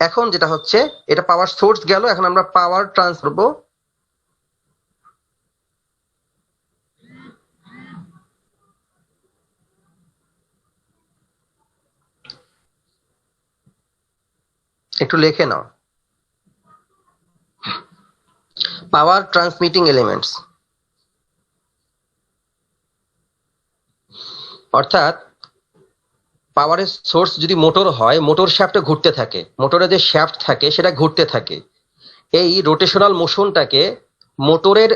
এখন যেটা হচ্ছে, এটা পাওয়ার সোর্স গেল, এখন আমরা পাওয়ার ট্রান্সফার করবো। একটু লিখে নাও, পাওয়ার ট্রান্সমিটিং এলিমেন্টস, অর্থাৎ পাওয়ারের সোর্স যদি মোটর হয়, মোটর শ্যাফটে ঘুরতে থাকে, মোটরে যে শ্যাফট থাকে সেটা ঘুরতে থাকে। এই রোটেশনাল মোশনটাকে মোটরের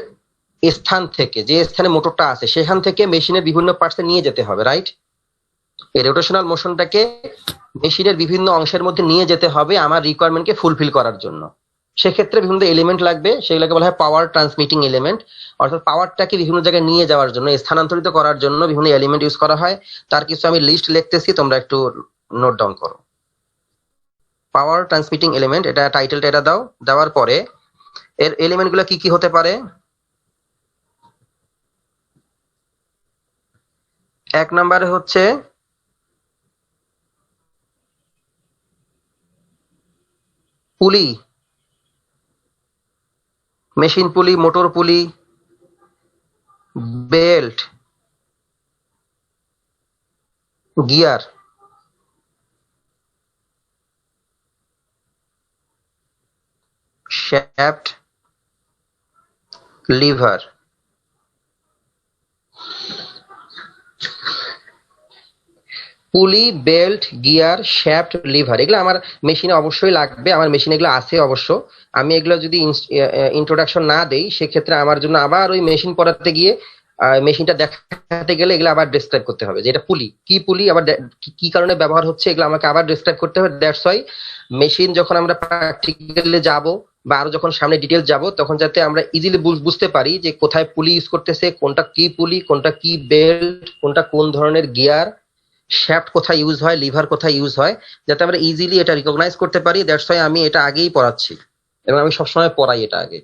স্থান থেকে, যে স্থানে মোটরটা আছে সেখান থেকে মেশিনের বিভিন্ন পার্টসে নিয়ে যেতে হবে, রাইট? এই রোটেশনাল মোশনটাকে মেশিনের বিভিন্ন অংশের মধ্যে নিয়ে যেতে হবে আমার রিকোয়ারমেন্টকে ফুলফিল করার জন্য। সেক্ষেত্রে বিভিন্ন এলিমেন্ট লাগবে, সেগুলোকে বলা হয় পাওয়ার ট্রান্সমিটিং এলিমেন্ট। অর্থাৎ পাওয়ারটাকে বিভিন্ন জায়গায় নিয়ে যাওয়ার জন্য, স্থানান্তরিত করার জন্য বিভিন্ন এলিমেন্ট ইউজ করা হয়। তার কিছু আমি লিস্ট লিখতেছি, তোমরা একটু নোট ডাউন করো। পাওয়ার ট্রান্সমিটিং এলিমেন্ট, এটা টাইটেলটা এটা দাও, দেওয়ার পরে এর এলিমেন্ট গুলো কি কি হতে পারে। 1 নম্বরে হচ্ছে পুলি, মেশিন পুলি, মোটর পুলি, বেল্ট, গিয়ার, শ্যাফট, লিভার। পুলি, বেল্ট, গিয়ার, শ্যাফট, লিভার, এগুলো আমার মেশিনে অবশ্যই লাগবে। আমার মেশিনে এগুলো আছে অবশ্য। আমি এগুলো যদি ইন্ট্রোডাকশন না দেই সেক্ষেত্রে আমার জন্য আবার ওই মেশিন পড়াতে গিয়ে মেশিনটা দেখাতে গেলে এগুলো আবার ডেসক্রাইব করতে হবে যে এটা পুলি, কি পুলি, আবার কি কারণে ব্যবহার হচ্ছে, এগুলো আমাকে আবার ডেসক্রাইব করতে হবে। দ্যাটস ওয়াই মেশিন যখন আমরা প্র্যাকটিক্যালে যাব বা আরো যখন সামনে ডিটেলস যাব তখন যাতে আমরা ইজিলি বুঝতে পারি যে কোথায় পুলি ইউজ করতেছে, কোনটা কি পুলি, কোনটা কি বেল্ট, কোনটা কোন ধরনের গিয়ার, শ্যাফট কোথায় ইউজ হয়, লিভার কোথায় ইউজ হয়, যাতে আমরা ইজিলি এটা রিকগনাইজ করতে পারি। দ্যাটস ওয়াই আমি এটা আগেই পড়াচ্ছি এবং আমি সবসময় পড়াই এটা আগে।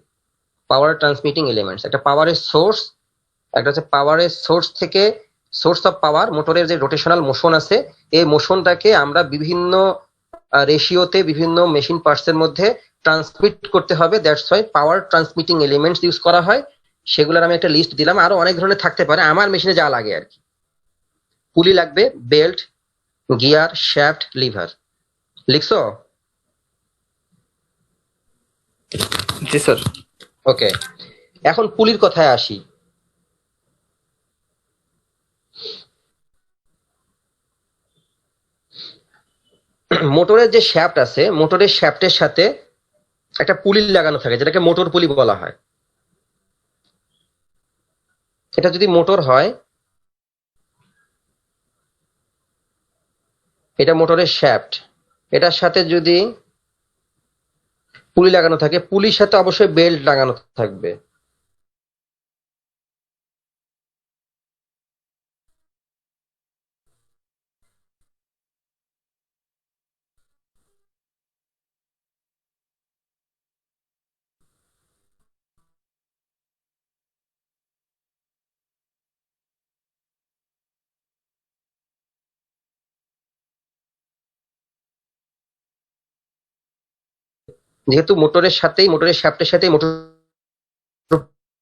পাওয়ার ট্রান্সমিটিং এলিমেন্টস, একটা পাওয়ারের সোর্স, একটা হচ্ছে পাওয়ারের সোর্স থেকে সোর্স অফ পাওয়ার, মোটরের যে রোটেশনাল মোশন আছে এই মোশনটাকে আমরা বিভিন্ন রেশিওতে বিভিন্ন মেশিন পার্টসের মধ্যে ট্রান্সমিট করতে হবে। That's why power transmitting elements use করা হয়। সেগুলোর আমি একটা লিস্ট দিলাম, আরো অনেক ধরনের থাকতে পারে, আমার মেশিনে যা লাগে আর কি। পুলি লাগবে, বেল্ট, গিয়ার, শ্যাফট, লিভার। লিখছো? জি স্যার। ওকে, এখন পুলির কথায় আসি। মোটরের যে শ্যাফট আছে, মোটরের শ্যাফটের সাথে একটা পুলি লাগানো থাকে যেটাকে মোটর পুলি বলা হয়। এটা যদি মোটর হয়, এটা মোটরের শ্যাফট, এটার সাথে যদি পুলি লাগানো থাকে, পুলির সাথে অবশ্যই বেল্ট লাগানো থাকবে। যেহেতু মোটরের সাথেই, মোটরের শ্যাফটের সাথেই মোটর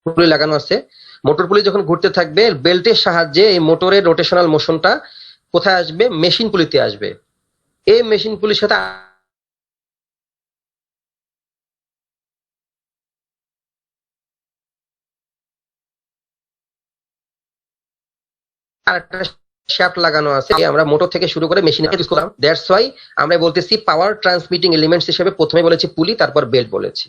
পুলি লাগানো আছে, মোটর পুলি যখন ঘুরতে থাকবে বেল্টের সাহায্যে এই মোটরের রোটেশনাল মোশনটা কোথায় আসবে? মেশিন পুলিতে আসবে। এই মেশিন পুলির সাথে আরেকটা শ্যাফট লাগানো আছে, আমরা মোটর থেকে শুরু করে মেশিনে ইউজ করলাম। দ্যাটস ওয়াই আমরা বলতেছি পাওয়ার ট্রান্সমিটিং এলিমেন্টস হিসেবে প্রথমে বলেছি পুলি, তারপর বেল্ট বলেছি।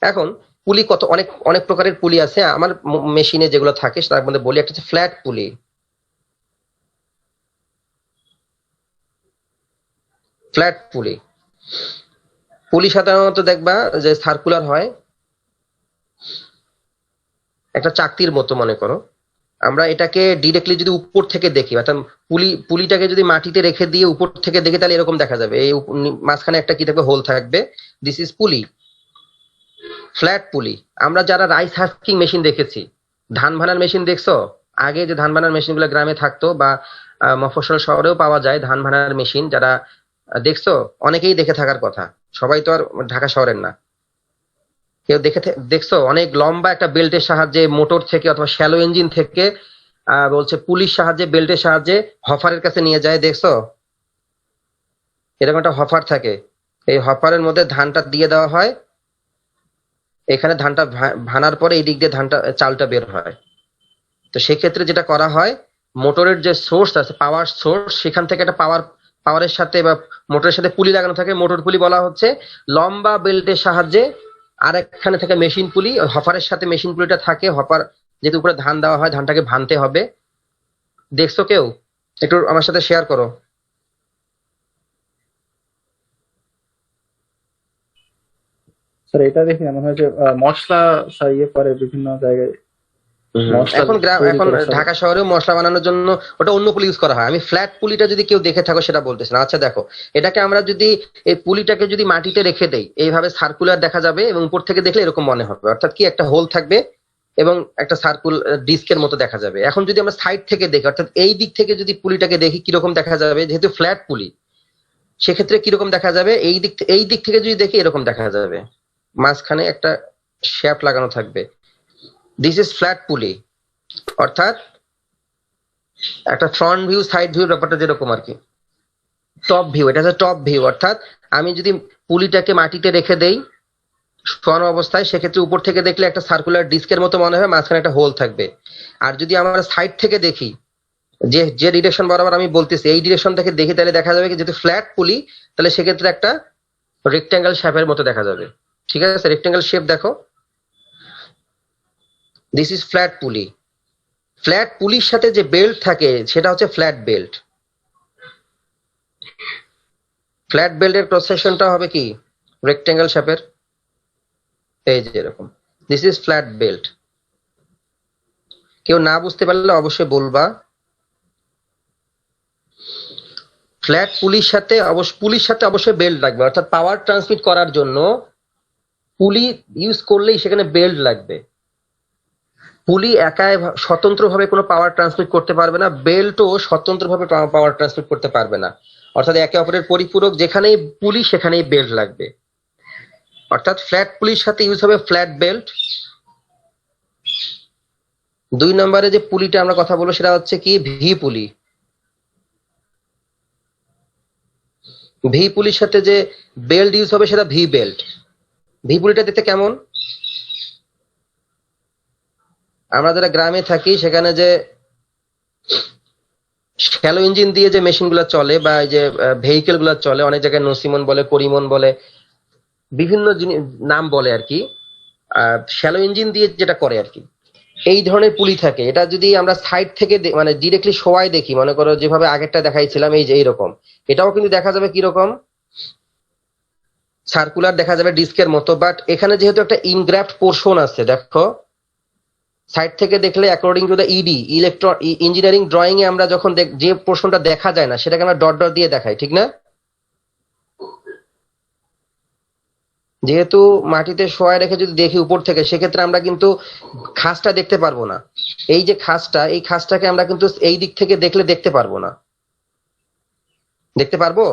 এখন পুলি কত, অনেক অনেক প্রকারের পুলি আছে। আমার মেশিনে যেগুলো থাকে তার মধ্যে বলি, একটা হচ্ছে ফ্ল্যাট পুলি। ফ্ল্যাট পুলি, পুলি সাধারণত দেখবা যে সার্কুলার হয়, একটা চাকতির মতো মনে করো। আমরা এটাকে ডিরেক্টলি যদি উপর থেকে দেখি, অর্থাৎ পুলিটাকে যদি মাটিতে রেখে দিয়ে উপর থেকে দেখি তাহলে এরকম দেখা যাবে, এই মাঝখানে একটা কি থাকবে? হোল থাকবে। দিস ইজ পুলি, ফ্ল্যাট পুলি। আমরা যারা রাইস হাস্কিং মেশিন দেখেছি, ধান ভানার মেশিন দেখছো? আগে যে ধান ভানার মেশিন গুলো গ্রামে থাকতো বা মফস্বল শহরেও পাওয়া যায় ধান ভানার মেশিন, যারা দেখছো, অনেকেই দেখে থাকার কথা, সবাই তো আর ঢাকা শহরের না। কেউ দেখছো? অনেক লম্বা একটা বেল্টের সাহায্যে মোটর থেকে অথবা শ্যালো ইঞ্জিন থেকে বলছে পুলির সাহায্যে, বেল্টের সাহায্যে হফারের কাছে নিয়ে যায়, দেখছো? এরকম একটা হফার থাকে, এই হফারের মধ্যে ধানটা দিয়ে দেওয়া হয়, এখানে ধানটা ভানার পরে এই দিক দিয়ে ধানটা, চালটা বের হয়। তো সেক্ষেত্রে যেটা করা হয়, মোটরের যে সোর্স আছে, পাওয়ার সোর্স, সেখান থেকে একটা পাওয়ারের সাথে বা মোটরের সাথে পুলি লাগানো থাকে, মোটর পুলি বলা হচ্ছে। লম্বা বেল্টের সাহায্যে আর একখানে থাকে মেশিন পুলি, হফারের সাথে মেশিন পুলিটা থাকে। হফার যেহেতু উপরে ধান দেওয়া হয়, ধানটাকে ভানতে হবে। দেখছো কেউ? একটু আমার সাথে শেয়ার করো। স্যার এটা দেখি না, মনে হয় যে মশলা স্যার ইয়ে করে বিভিন্ন জায়গায় মশলা এখন তৈরি এখন করে, স্যার। ঢাকা শহরেও মশলা বানানোর জন্য ওটা অন্য পুলি ইউজ করা হয়। আমি ফ্ল্যাট পুলিটা যদি কেউ দেখে থাকো সেটা বলতেছি না। আচ্ছা দেখো, এটাকে আমরা যদি এই পুলিটাকে যদি মাটিতে রেখে দেই, এইভাবে সার্কুলার দেখা যাবে এবং উপর থেকে দেখলে এরকম মনে হবে, অর্থাৎ কি একটা হোল থাকবে এবং একটা সার্কুল ডিস্কের মতো দেখা যাবে। এখন যদি আমরা সাইড থেকে দেখি, অর্থাৎ এই দিক থেকে যদি পুলিটাকে দেখি, কিরকম দেখা যাবে? যেহেতু ফ্ল্যাট পুলি, সেক্ষেত্রে কিরকম দেখা যাবে? এই দিক থেকে যদি দেখি এরকম দেখা যাবে, মাঝখানে একটা শ্যাফট লাগানো থাকবে। দিস ইজ ফ্ল্যাট পুলি, অর্থাৎ একটা ফ্রন্ট ভিউ, সাইড ভিউ ব্যাপারটা যেরকম আর কি। টপ ভিউ, এটা হচ্ছে টপ ভিউ, অর্থাৎ আমি যদি পুলিটাকে মাটিতে রেখে দেই শোয়ানো অবস্থায়, সেক্ষেত্রে উপর থেকে দেখলে একটা সার্কুলার ডিস্কের মতো মনে হয়, মাঝখানে একটা হোল থাকবে। আর যদি আমরা সাইড থেকে দেখি, যে যে ডিরেকশন বরাবর আমি বলতেছি এই ডিরেকশন থেকে দেখি, তাহলে দেখা যাবে কি যেহেতু ফ্ল্যাট পুলি, তাহলে সেক্ষেত্রে একটা রেক্ট্যাঙ্গেল শেপের মতো দেখা যাবে। ঠিক আছে, রেক্ট্যাঙ্গেল শেপ দেখো, দিস ইজ ফ্ল্যাট পুলি। ফ্ল্যাট পুলির সাথে যে বেল্ট থাকে সেটা হচ্ছে ফ্ল্যাট বেল্ট। ফ্ল্যাট বেল্টের ক্রস সেকশনটা হবে কি রেক্ট্যাঙ্গেল শেপের, এই যে এরকম, দিস ইজ ফ্ল্যাট বেল্ট। কেউ না বুঝতে পারলে অবশ্যই বলবা। ফ্ল্যাট পুলির সাথে অবশ্যই বেল্ট লাগবে, অর্থাৎ পাওয়ার ট্রান্সমিট করার জন্য পুলি ইউজ করলেই সেখানে বেল্ট লাগবে। পুলি একাই স্বতন্ত্রভাবে কোনো পাওয়ার ট্রান্সমিট করতে পারবে না, বেল্টও স্বতন্ত্রভাবে পাওয়ার ট্রান্সমিট করতে পারবে না, অর্থাৎ একে অপরের পরিপূরক। যেখানেই পুলি সেখানেই বেল্ট লাগবে, অর্থাৎ ফ্ল্যাট পুলির সাথে ইউজ হবে ফ্ল্যাট বেল্ট। 2 নম্বরে যে পুলিটা আমরা কথা বলবো সেটা হচ্ছে কি ভি পুলি। ভি পুলির সাথে যে বেল্ট ইউজ হবে সেটা ভি বেল্ট। ভি পুলিটা দেখতে কেমন? আমরা যারা গ্রামে থাকি সেখানে যে শ্যালো ইঞ্জিন দিয়ে যে মেশিন গুলো চলে বা এই যে ভেহিকেল গুলো চলে, অনেক জায়গায় নসিমন বলে, করিমন বলে, বিভিন্ন নাম বলে আর কি, শ্যালো ইঞ্জিন দিয়ে যেটা করে আর কি, এই ধরনের পুলি থাকে। এটা যদি আমরা সাইড থেকে মানে ডিরেক্টলি শোয়াই দেখি, মনে করো যেভাবে আগেরটা দেখাইছিলাম এই যে এইরকম, এটাও কিন্তু দেখা যাবে কিরকম সার্কুলার দেখা যাবে ডিস্কের মতো, বাট এখানে যেহেতু একটা ইনগ্রাফট পোর্শন আছে, দেখো সাইড থেকে দেখলে according to the ED engineering drawing এ আমরা যখন যে পোর্শনটা দেখা যায় না সেটাকে আমরা ডট ডট দিয়ে দেখাই, ঠিক না? যেহেতু মাটিতে শোয়া রেখে যদি দেখি উপর থেকে, সেক্ষেত্রে আমরা কিন্তু খাসটা দেখতে পারবো না। এই যে খাসটা, এই খাসটাকে আমরা কিন্তু এই দিক থেকে দেখলে দেখতে পারবো না। দেখতে পারবো?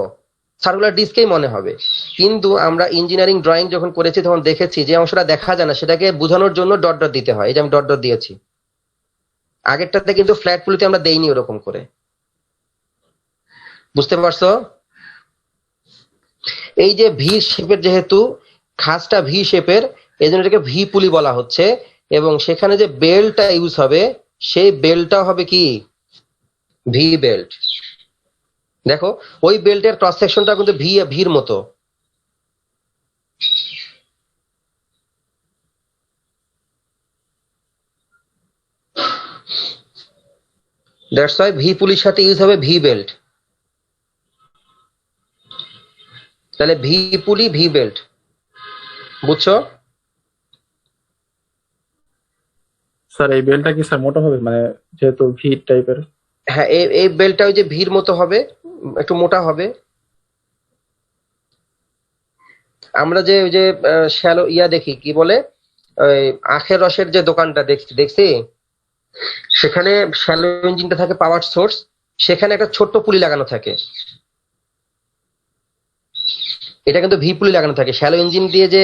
সার্কুলার ডিস্কেই মনে হবে। কিন্তু আমরা ইঞ্জিনিয়ারিং ড্রয়িং যখন করেছি তখন দেখেছি যে অংশটা দেখা যায় না সেটাকে বোঝানোর জন্য ডট ডট দিতে হয়। এই যে আমি ডট ডট দিয়েছি। আগেরটাতে কিন্তু ফ্ল্যাট পুলিতে আমরা দেইনি ওরকম করে। বুঝতে পারছো? এই যে ভি শেপের, যেহেতু খাসটা ভি শেপের, এই জন্য এটাকে ভি পুলি বলা হচ্ছে। এবং সেখানে যে বেল্টটা ইউজ হবে সেই বেল্টটা হবে কি ভি বেল্ট। দেখো ওই বেল্টের ক্রস সেকশনটা কিন্তু ভির মতো। দ্যাটস ওয়াই ভি পুলির সাথে ইউজ হবে ভি বেল্ট। তাহলে ভি পুলি ভি বেল্ট, বুঝছো? স্যার এই বেলটা কি স্যার মোটা হবে, মানে যেহেতু ভি টাইপের? হ্যাঁ, এই বেল্টটা ওই যে ভির মতো হবে, একটু মোটা হবে। আমরা যে ওই যে শ্যালো দেখি কি বলে, ওই আখের রসের যে দোকানটা দেখছি, সেখানে শ্যালো ইঞ্জিনটা থাকে পাওয়ার সোর্স, সেখানে একটা ছোট্ট পুলি লাগানো থাকে। এটা কিন্তু ভি পুলি লাগানো থাকে। শ্যালো ইঞ্জিন দিয়ে যে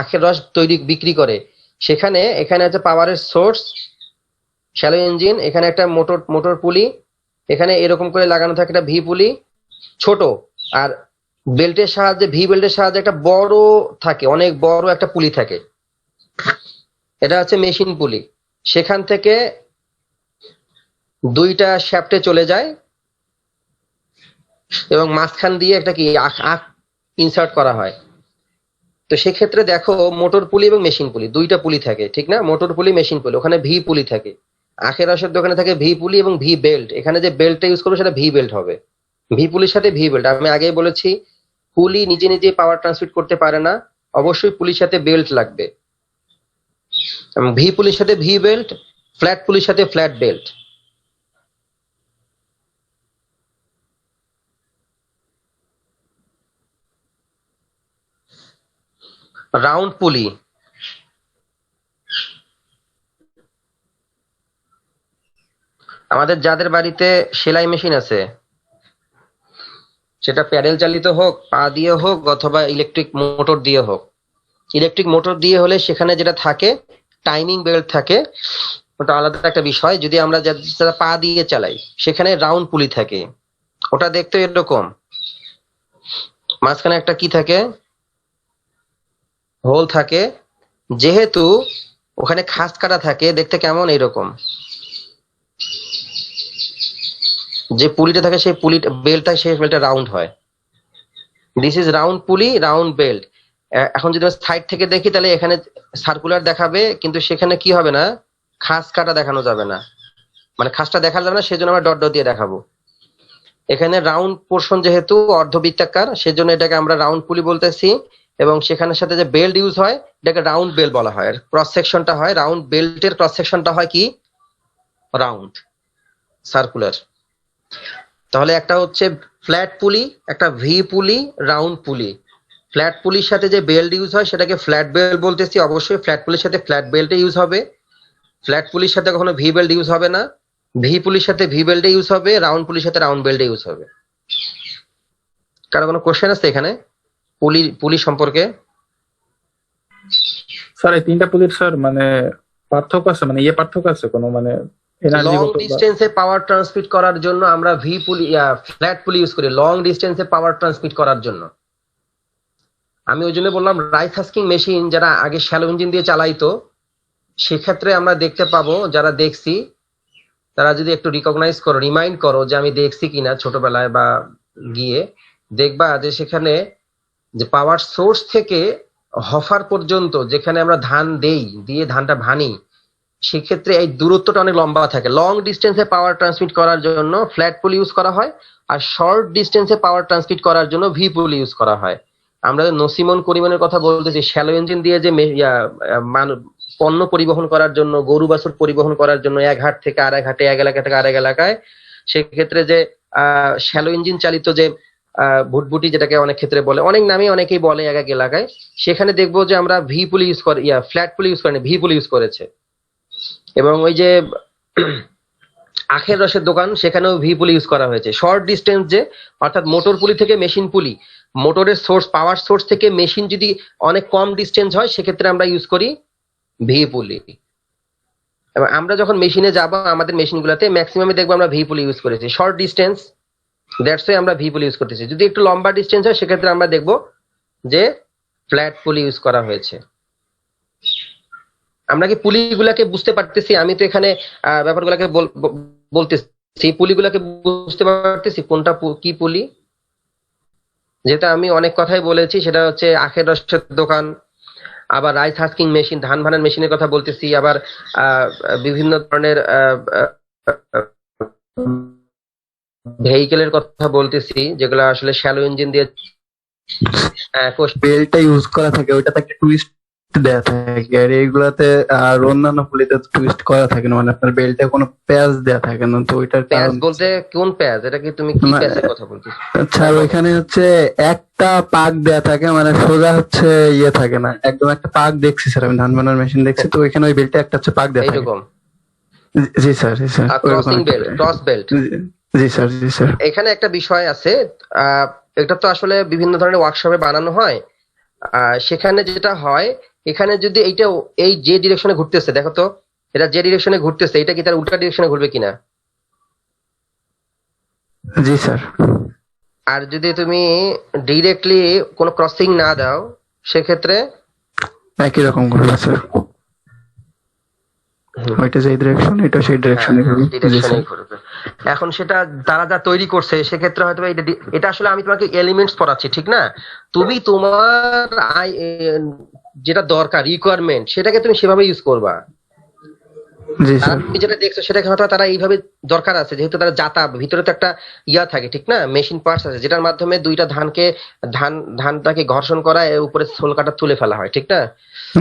আখের রস তৈরি বিক্রি করে, এখানে আছে পাওয়ারের সোর্স শ্যালো ইঞ্জিন, এখানে একটা মোটর পুলি, এখানে এরকম করে লাগানো থাকে একটা ভি পুলি ছোট, আর বেল্টের সাহায্যে ভি বেল্টের সাহায্যে একটা বড় থাকে, অনেক বড় একটা পুলি থাকে, এটা হচ্ছে মেশিন পুলি। সেখান থেকে 2টা শ্যাফটে চলে যায় এবং মাঝখান দিয়ে একটা কি আখ ইনসার্ট করা হয়। তো সেক্ষেত্রে দেখো মোটর পুলি এবং মেশিন পুলি 2টা পুলি থাকে, ঠিক না? মোটর পুলি মেশিন পুলি, ওখানে ভি পুলি থাকে। আখের রসের দোকানে থাকে ভি পুলি এবং ভি বেল্ট। এখানে যে বেল্টটা ইউজ করবে সেটা ভি বেল্ট হবে। ভি পুলির সাথে ভি বেল্ট, আমি আগেই বলেছি পুলি নিজে নিজে পাওয়ার ট্রান্সমিট করতে পারে না, অবশ্যই পুলির সাথে বেল্ট লাগবে। ভি পুলির সাথে ভি বেল্ট, ফ্ল্যাট পুলির সাথে ফ্ল্যাট বেল্ট। রাউন্ড পুলি, আমাদের যাদের বাড়িতে সেলাই মেশিন আছে, সেটা প্যাডেল চালিত হোক, পা দিয়ে হোক, অথবা ইলেকট্রিক মোটর দিয়ে হোক, ইলেকট্রিক মোটর দিয়ে হলে সেখানে যেটা থাকে টাইমিং বেল্ট থাকে, ওটা আলাদা একটা বিষয়। যদি আমরা যারা পা দিয়ে চালাই সেখানে রাউন্ড পুলি থাকে, ওটা দেখতে এরকম, মাঝখানে একটা কি থাকে হোল থাকে, যেহেতু ওখানে খাস কাটা থাকে, দেখতে কেমন এইরকম। যে পুলিটা থাকে সেই পুলিটা বেল্টটা সেই বেল্টটা রাউন্ড হয়। দিস ইজ রাউন্ড পুলি, রাউন্ড বেল্ট। এখন যদি সাইড থেকে দেখি তাহলে এখানে সার্কুলার দেখাবে, কিন্তু সেখানে কি হবে না, খাস কাটা দেখানো যাবে না, মানে খাসটা দেখা যাবে না, সেজন্য আমরা ডট ডট দিয়ে দেখাবো। এখানে রাউন্ড পোর্শন যেহেতু অর্ধবৃত্তাকার, সেজন্য এটাকে আমরা রাউন্ড পুলি বলতেছি, এবং সেখানের সাথে যে বেল্ট ইউজ হয় এটাকে রাউন্ড বেল্ট বলা হয়। ক্রস সেকশনটা হয় রাউন্ড বেল্টের, ক্রস সেকশনটা হয় কি রাউন্ড, সার্কুলার। তাহলে একটা হচ্ছে ফ্ল্যাট পুলি, একটা ভি পুলি, রাউন্ড পুলি। ফ্ল্যাট পুলির সাথে যে বেল্ট ইউজ হয় সেটাকে ফ্ল্যাট বেল্ট বলতেছি, অবশ্যই ফ্ল্যাট পুলির সাথে ফ্ল্যাট বেল্টে ইউজ হবে। ফ্ল্যাট পুলির সাথে কখনো ভি বেল্ট ইউজ হবে না, ভি পুলির সাথে ভি বেল্টে ইউজ হবে, রাউন্ড পুলির সাথে রাউন্ড বেল্টে ইউজ হবে। কারো কোনো কোশ্চেন আছে এখানে পুলি সম্পর্কে? স্যার এই তিনটা পুলির স্যার মানে পার্থক্য আছে, মানে পার্থক্য আছে কোনো, মানে এনার্জি লং ডিস্টেন্সে পাওয়ার ট্রান্সমিট করার জন্য আমরা ভি পুলি, ফ্ল্যাট পুলি ইউজ করি লং ডিস্টেন্সে পাওয়ার ট্রান্সমিট করার জন্য। আমি ওই জন্য বললাম রাইস হাস্কিং মেশিন যারা আগে শ্যালো ইঞ্জিন দিয়ে চালাইতো, সেক্ষেত্রে আমরা দেখতে পাবো, যারা দেখছি তারা যদি একটু রিকগনাইজ করো, রিমাইন্ড করো যে আমি দেখছি কিনা ছোটবেলায় বা গিয়ে, দেখবা যে সেখানে যে পাওয়ার সোর্স থেকে হফার পর্যন্ত যেখানে আমরা ধান দেই, দিয়ে ধানটা ভানি, সেক্ষেত্রে এই দূরত্বটা অনেক লম্বা থাকে। লং ডিস্টেন্সে পাওয়ার ট্রান্সমিট করার জন্য ফ্ল্যাট পুল ইউজ করা হয়, আর শর্ট ডিস্টেন্সে পাওয়ার ট্রান্সমিট করার জন্য ভি পুল ইউজ করা হয়। আমরা নসিমন করিমনের কথা বলতেছি, শ্যালো ইঞ্জিন দিয়ে যে পণ্য পরিবহন করার জন্য, গরু বাছুর পরিবহন করার জন্য এক ঘাট থেকে আরেক ঘাটে, এক এলাকা থেকে আরেক এলাকায়, সেক্ষেত্রে যে শ্যালো ইঞ্জিন চালিত যে ভুটভুটি যেটাকে অনেক ক্ষেত্রে বলে, অনেক নামে অনেকেই বলে এক এক এলাকায়, সেখানে দেখবো যে আমরা ভি পুল ইউজ করি, ফ্ল্যাট পুল ইউজ করেনি, ভি পুল ইউজ করেছে। এবং ওই যে আখের রসের দোকান, সেখানেও ভি পুলি ইউজ করা হয়েছে। শর্ট ডিস্টেন্স যে, অর্থাৎ মোটর পুলি থেকে মেশিন পুলি, মোটরের সোর্স, পাওয়ার সোর্স থেকে মেশিন যদি অনেক কম ডিস্টেন্স হয়, সেক্ষেত্রে আমরা ইউজ করি ভি পুলি। এবং আমরা যখন মেশিনে যাব, আমাদের মেশিন গুলাতে ম্যাক্সিমামে দেখবো আমরা ভি পুলি ইউজ করেছি। শর্ট ডিস্টেন্স, দ্যাটস ওয়াই আমরা ভি পুলি ইউজ করতেছি। যদি একটু লম্বা ডিস্টেন্স হয়, সেক্ষেত্রে আমরা দেখবো যে ফ্ল্যাট পুলি ইউজ করা হয়েছে। আমরা কি পুলিগুলাকে বুঝতে পারতেছি? আমি তো এখানে ব্যাপারগুলোকে বলতেছি, পুলিগুলাকে বুঝতে পারতেছি কোনটা কি পুলি। যেটা আমি অনেক কথাই বলেছি, সেটা হচ্ছে আখের রসের দোকান, আবার রাইস হাস্কিং মেশিন, ধান ভানার মেশিনের কথা বলতেছি, আবার বিভিন্ন ধরনের ভেহিকেলের কথা বলতেছি, যেগুলো আসলে শ্যালো ইঞ্জিন দিয়ে বেলটা ইউজ করা থাকে, ওইটাতে একটা টুইস্ট দেয়া থাকে, আর এইগুলাতে আর অন্যান্য পুলিতে টুইস্ট করা থাকে না, মানে আপনার বেল্টে কোনো প্যাচ দেয়া থাকে না। তো ওইটার প্যাচ বলতে কোন প্যাচ? এটা কি তুমি কি প্যাচের কথা বলতেছো? আচ্ছা, ওইখানে হচ্ছে একটা পাক দেয়া থাকে, মানে সোজা হচ্ছে থাকে না, একদম একটা পাক দেখছি স্যার, আমি ধান বানানোর মেশিন দেখছি, তো ওইখানে ওই বেল্টে একটা হচ্ছে পাক দেয়া থাকে। এইরকম? জি স্যার, জি sir. Crossing belt, cross belt. জি স্যার, জি স্যার। এখানে একটা বিষয় আছে, এটা তো আসলে বিভিন্ন ধরনের ওয়ার্কশপে বানানো হয়। সেখানে যেটা হয়, এখানে যদি এইটা এই যে ডিরেকশনে ঘুরতেছে, দেখো তো এটা যে ডিরেকশনে ঘুরতেছে, এটা কি তার উল্টা ডিরেকশনে ঘুরবে কিনা? জি স্যার। আর যদি তুমি ডিরেক্টলি কোনো ক্রসিং না দাও, সেক্ষেত্রে একই রকম ঘুরবে স্যার। ওইটা যে ডিরেকশন, এটা সেই ডিরেকশনে ঘুরবে। এখন সেটা তারা যা তৈরি করছে, সেক্ষেত্রে হয়তো এটা আসলে আমি তোমাকে এলিমেন্টস পড়াচ্ছি, ঠিক না? তুমি তোমার যেটা দরকার, রিকোয়ারমেন্ট, সেটাকে তুমি সেভাবে ইউজ করবা। তুমি যেটা দেখছো সেটাকে হয়তো তারা এইভাবে দরকার আছে, যেহেতু তারা ভিতরে তো একটা থাকে, ঠিক না, মেশিন পার্টস আছে, যেটার মাধ্যমে দুইটা ধানটাকে ঘর্ষণ করা, উপরে সোল কাটা তুলে ফেলা হয়, ঠিক না?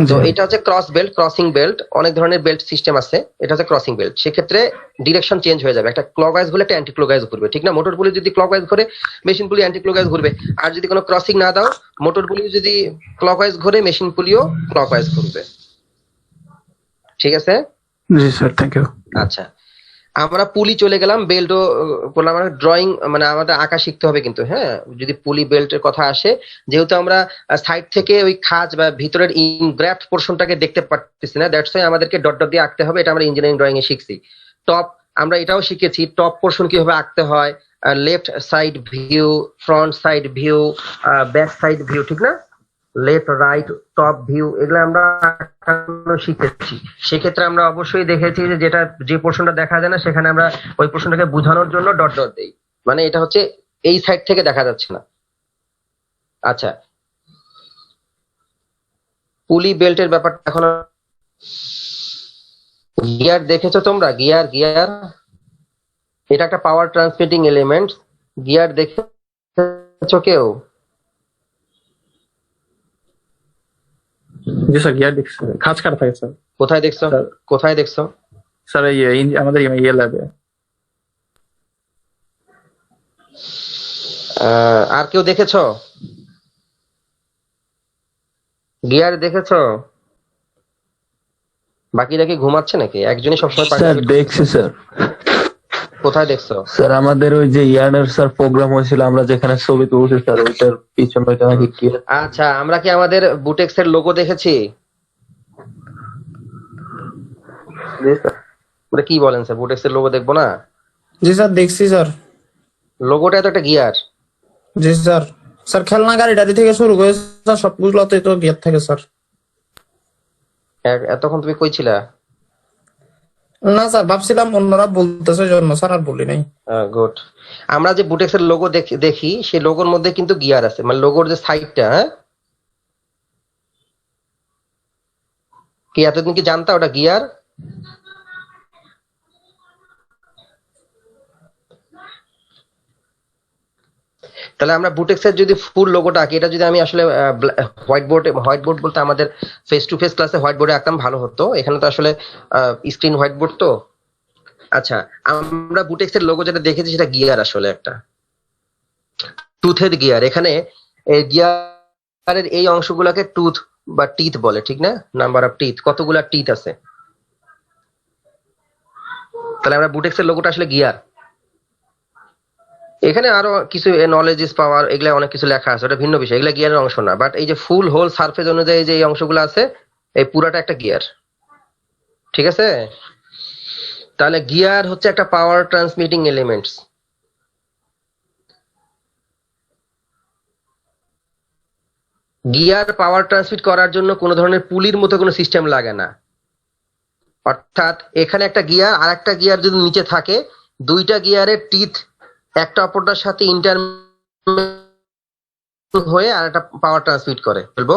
তো এটা হচ্ছে ক্রস বেল্ট, ক্রসিং বেল্ট। অনেক ধরনের বেল্ট সিস্টেম আছে, এটা হচ্ছে ক্রসিং বেল্ট। সেক্ষেত্রে ডিরেকশন চেঞ্জ হয়ে যাবে, একটা ক্লকওয়াইজ ঘুরলে একটা অ্যান্টি ক্লকওয়াইজ ঘুরবে, ঠিক না? মোটর পুলি যদি ক্লকওয়াইজ ঘুরে, মেশিন পুলি অ্যান্টি ক্লকওয়াইজ ঘুরবে। আর যদি কোনো ক্রসিং না দাও, মোটর পুলি যদি ক্লকওয়াইজ ঘুরে, মেশিন পুলিও ক্লকওয়াইজ ঘুরবে। ঠিক আছে? জি স্যার, থ্যাংক ইউ। আচ্ছা, আমরা পুলি চলে গেলাম, বেল্টও করলাম। আমরা ড্রয়িং, মানে আমাদের আঁকা শিখতে হবে কিন্তু, হ্যাঁ, যদি পুলি বেল্টের কথা আসে, যেহেতু আমরা সাইড থেকে ওই খাঁজ বা ভিতরের ইনগ্রাফট পোর্শনটাকে দেখতে পারতেছি না, দ্যাটস ওয়াই আমাদেরকে ডট ডট দিয়ে আঁকতে হবে। এটা আমরা ইঞ্জিনিয়ারিং ড্রয়িং এ শিখছি। টপ, আমরা এটাও শিখেছি টপ পোর্শন কিভাবে আঁকতে হয়, left side view, front side view, back side view, ঠিক না? লেফট রাইট টপ ভিউ, এগুলো আমরা শিখেছি। সেক্ষেত্রে আমরা অবশ্যই দেখেছি যে যে পোর্শনটা দেখা যায় না সেখানে আমরা ওই পোর্শনটাকে বোঝানোর জন্য ডট ডট দেই, মানে এটা হচ্ছে এই সাইড থেকে দেখা যাচ্ছে না। আচ্ছা, পুলি বেল্টের ব্যাপারটা এখন, গিয়ার দেখেছো তোমরা? গিয়ার এটা একটা পাওয়ার ট্রান্সমিটিং এলিমেন্ট। গিয়ার দেখেছো কেউ? জি স্যার, গিয়ার দেখছি, খাঁজ কাটা থাকে স্যার। কোথায় দেখছো? স্যার, কোথায় দেখছো? স্যার এই আমাদের ইয়ে ল্যাবে। আর কেউ দেখেছো? গিয়ার দেখেছো? বাকিরা কি ঘুমাচ্ছে নাকি? একজনই সবসময় স্যার participate দেখছি করতেছে। স্যার। কোথায় দেখছো? স্যার আমাদের ওই যে ইয়ানের স্যার প্রোগ্রাম হয়েছিল, আমরা যেখানে ছবি তুলছি স্যার, ওইটার পিছনে ওইটা নাকি কি? আচ্ছা, আমরা কি আমাদের বুটেক্স এর লোগো দেখেছি? মানে কি বলেন স্যার, বুটেক্স এর লোগো দেখবো না? জি স্যার দেখছি স্যার। লোগোটা তো একটা গিয়ার। জি স্যার। স্যার খেলনা গাড়িটারি থেকে শুরু করে স্যার সবগুলোতে তো গিয়ার থাকে স্যার। এতক্ষণ তুমি কই ছিলা? না স্যার, ভাবছিলাম অন্যরা বলতেছে জন্য স্যার আর বলি নাই। গুড। আমরা যে বুটেক্স এর লোগো দেখি সেই লোগোর মধ্যে কিন্তু গিয়ার আছে, মানে লোগোর যে সাইডটা, হ্যাঁ, কি এতদিন কি জানতা ওটা গিয়ার? তাহলে আমরা বুটেক্স এর যদি ফুল লোগোটা আঁকি, এটা যদি আমি আসলে হোয়াইট বোর্ড বলতে আমাদের ফেস টু ফেস ক্লাসে হোয়াইট বোর্ডে আঁকতাম ভালো হতো, এখানে তো আসলে স্ক্রিন হোয়াইট বোর্ড তো। আচ্ছা, আমরা বুটেক্স এর লোগো যেটা দেখেছি সেটা গিয়ার, আসলে একটা টুথের গিয়ার। এখানে এই গিয়ারের এই অংশগুলোকে টুথ বা টিথ বলে, ঠিক না? নাম্বার অফ টিথ, কতগুলা টিথ আছে। তাহলে আমরা বুটেক্স এর লোগোটা আসলে গিয়ার। এখানে আরো কিছু নলেজ ইজ পাওয়ার, এগুলা অনেক কিছু লেখা আছে, ওটা ভিন্ন বিষয়, এগুলা গিয়ারের অংশ না। বাট এই যে ফুল হোল সারফেস অনুযায়ী যে এই অংশগুলো আছে, এই পুরাটা একটা গিয়ার, ঠিক আছে? তাহলে গিয়ার হচ্ছে একটা power transmitting elements. Gear power transmit করার জন্য কোনো ধরনের পুলির মতো কোনো সিস্টেম লাগে না। অর্থাৎ এখানে একটা গিয়ার আর একটা গিয়ার যদি নিচে থাকে, দুইটা গিয়ারের টিথ একটা অপরটার সাথে হয়ে আর একটা পাওয়ার ট্রান্সমিট করে। বলবো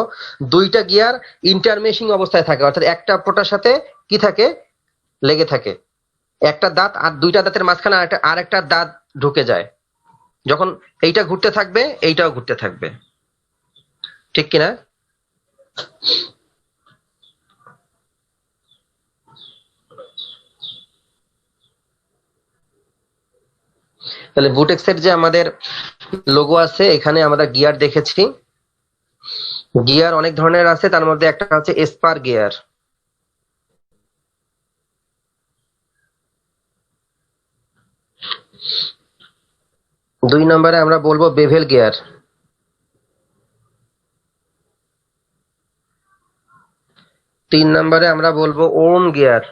দুইটা গিয়ার ইন্টারমেশিং অবস্থায় থাকে, অর্থাৎ একটা অপরটার সাথে কি থাকে, লেগে থাকে। একটা দাঁত আর দুইটা দাঁতের মাঝখানে আরেকটা দাঁত ঢুকে যায়। যখন এইটা ঘুরতে থাকবে এইটাও ঘুরতে থাকবে, ঠিক কিনা? তাহলে বুটেক্স এর যে আমাদের লোগো আছে, এখানে আমরা গিয়ার দেখেছি। গিয়ার অনেক ধরনের আছে, তার মধ্যে একটা হচ্ছে এসপার গিয়ার। দুই নম্বরে আমরা বলবো বেভেল গিয়ার। তিন নম্বরে আমরা বলবো ওম গিয়ার।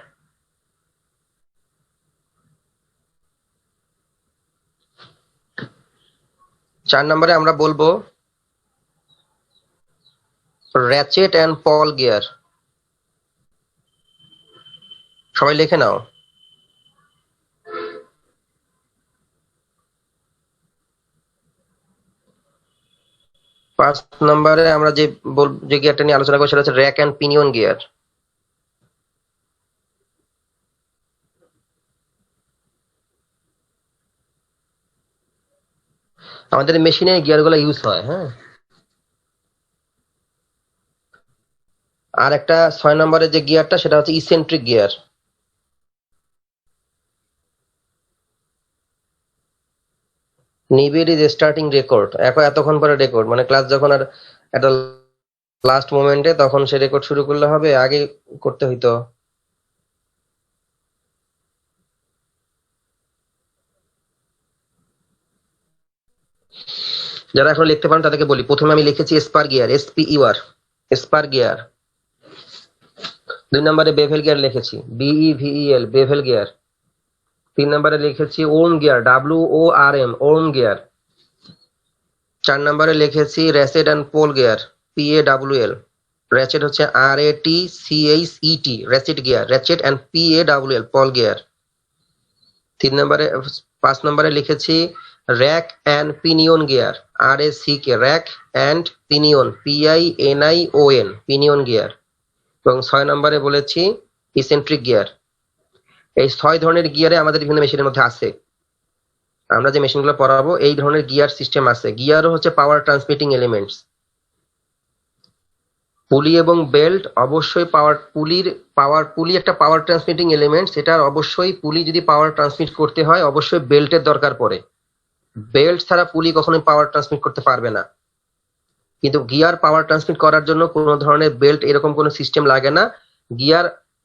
চার নম্বরে আমরা বলবো র্যাচেট অ্যান্ড পল গিয়ার। সবাই লিখে নাও। পাঁচ নম্বরে আমরা যে গিয়ারটা নিয়ে আলোচনা করছি সেটা হচ্ছে র্যাক অ্যান্ড পিনিয়ন গিয়ার। আমাদের মেশিনে গিয়ার গুলো ইউজ হয়, হ্যাঁ। আর একটা 6 নম্বরের যে গিয়ারটা সেটা হচ্ছে ইসেন্ট্রিক গিয়ার। নিবিড় ইজ স্টার্টিং রেকর্ড, এতক্ষণ পরে রেকর্ড, মানে ক্লাস যখন আর একটা লাস্ট মোমেন্টে তখন সে রেকর্ড শুরু করলে হবে, আগে করতে হইতো। যারা এখন লিখতে পারেন তাদেরকে বলি, প্রথমে আমি লিখেছি spur gear, SPER, spur gear. 2 নম্বরে বেভেল গিয়ার লিখেছি, BEVEL, বেভেল গিয়ার। 3 নম্বরে লিখেছি worm gear, WORM, worm gear. 4 নম্বরে লিখেছি ratchet and pawl gear. PAWL, ratchet হচ্ছে RATCHET, ratchet gear, ratchet and PAWL, pawl gear. 5 নম্বরে লিখেছি rack and pinion gear, RACK, rack and pinion, PINION, pinion gear. এবং 6 নম্বরে বলেছি ইসেন্ট্রিক গিয়ার। এই 6 ধরনের গিয়ারে আমাদের বিভিন্ন মেশিনের মধ্যে আছে। আমরা যে মেশিনগুলো পড়াবো এই ধরনের গিয়ার সিস্টেম আছে। গিয়ারও হচ্ছে পাওয়ার ট্রান্সমিটিং এলিমেন্টস। পুলি এবং বেল্ট অবশ্যই পুলি একটা পাওয়ার ট্রান্সমিটিং এলিমেন্টস। এটার অবশ্যই পুলি যদি পাওয়ার ট্রান্সমিট করতে হয় অবশ্যই বেল্টের দরকার পড়ে। বেল্ট ছাড়া পুলি কখনোই পাওয়ার ট্রান্সমিট করতে পারবে না। কিন্তু গিয়ার পাওয়ার ট্রান্সমিট করার জন্য কোনো ধরনের বেল্ট এরকম কোনো সিস্টেম লাগে না।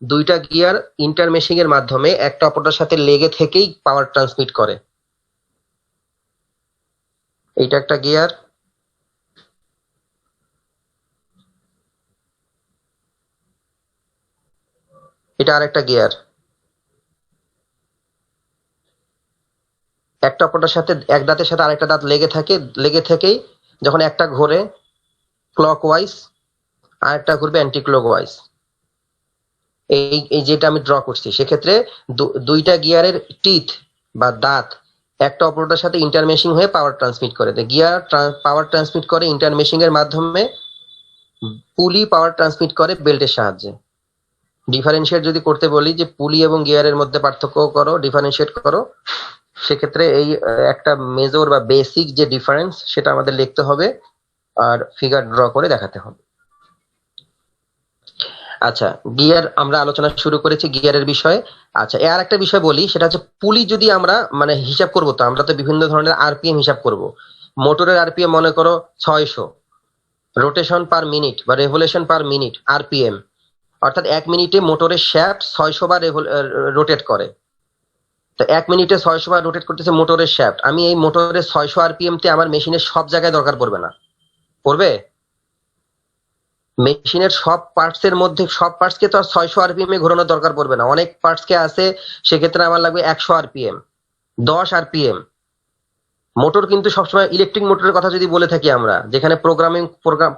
দুইটা গিয়ার ইন্টারমেশিং এর মাধ্যমে একটা অপরটার সাথে লেগে থেকেই পাওয়ার ট্রান্সমিট করে। এইটা একটা গিয়ার, এটা আরেকটা গিয়ার। একটা অপরটার সাথে এক দাঁতের সাথে আরেকটা দাঁত লেগে থেকেই যখন একটা ঘোরে ক্লকওয়াইজ আরেকটা ঘুরবে অ্যান্টি ক্লকওয়াইজ। এই যেটা আমি ড্র করছি সেক্ষেত্রে দুইটা গিয়ারের টিথ বা দাঁত একটা অপরটার সাথে ইন্টারমেশিং হয়ে পাওয়ার ট্রান্সমিট করে। গিয়ার পাওয়ার ট্রান্সমিট করে ইন্টারমেশিং এর মাধ্যমে, পুলি পাওয়ার ট্রান্সমিট করে বেল্টের সাহায্যে। ডিফারেন্সিয়েট যদি করতে বলি যে পুলি এবং গিয়ারের মধ্যে পার্থক্য করো, ডিফারেন্সিয়েট করো, সেক্ষেত্রে এই একটা মেজর বা বেসিক যে ডিফারেন্স সেটা আমাদের লিখতে হবে আর ফিগার ড্র করে দেখাতে হবে। আচ্ছা, গিয়ার আমরা আলোচনা শুরু করেছি গিয়ারের বিষয়ে। আচ্ছা, এর একটা বিষয় বলি, সেটা হচ্ছে পুলি যদি আমরা মানে হিসাব করব, তো আমরা তো বিভিন্ন ধরনের আরপিএম হিসাব করব। মোটরের আরপিএম মনে করো 600, রোটেশন পার মিনিট বা রেভলিউশন পার মিনিট আরপিএম, অর্থাৎ 1 মিনিটে মোটরের শ্যাফট 600 বার রোটেট করে। তো 1 মিনিটে 600 বার রোটেট করতেছে মোটরের শ্যাফট। আমি এই মোটরের 600 আরপিএম তে আমার মেশিনের সব জায়গায় দরকার পড়বে না, পড়বে? মেশিনের সব পার্টস কে তো আর 600 আরপিএম এ ঘোরানোর দরকার পড়বে না। অনেক পার্টস কে আছে, সেক্ষেত্রে আমার লাগবে 100 আরপিএম, 10 আরপিএম। মোটর কিন্তু সবসময় ইলেকট্রিক মোটরের কথা যদি বলে থাকি আমরা, যেখানে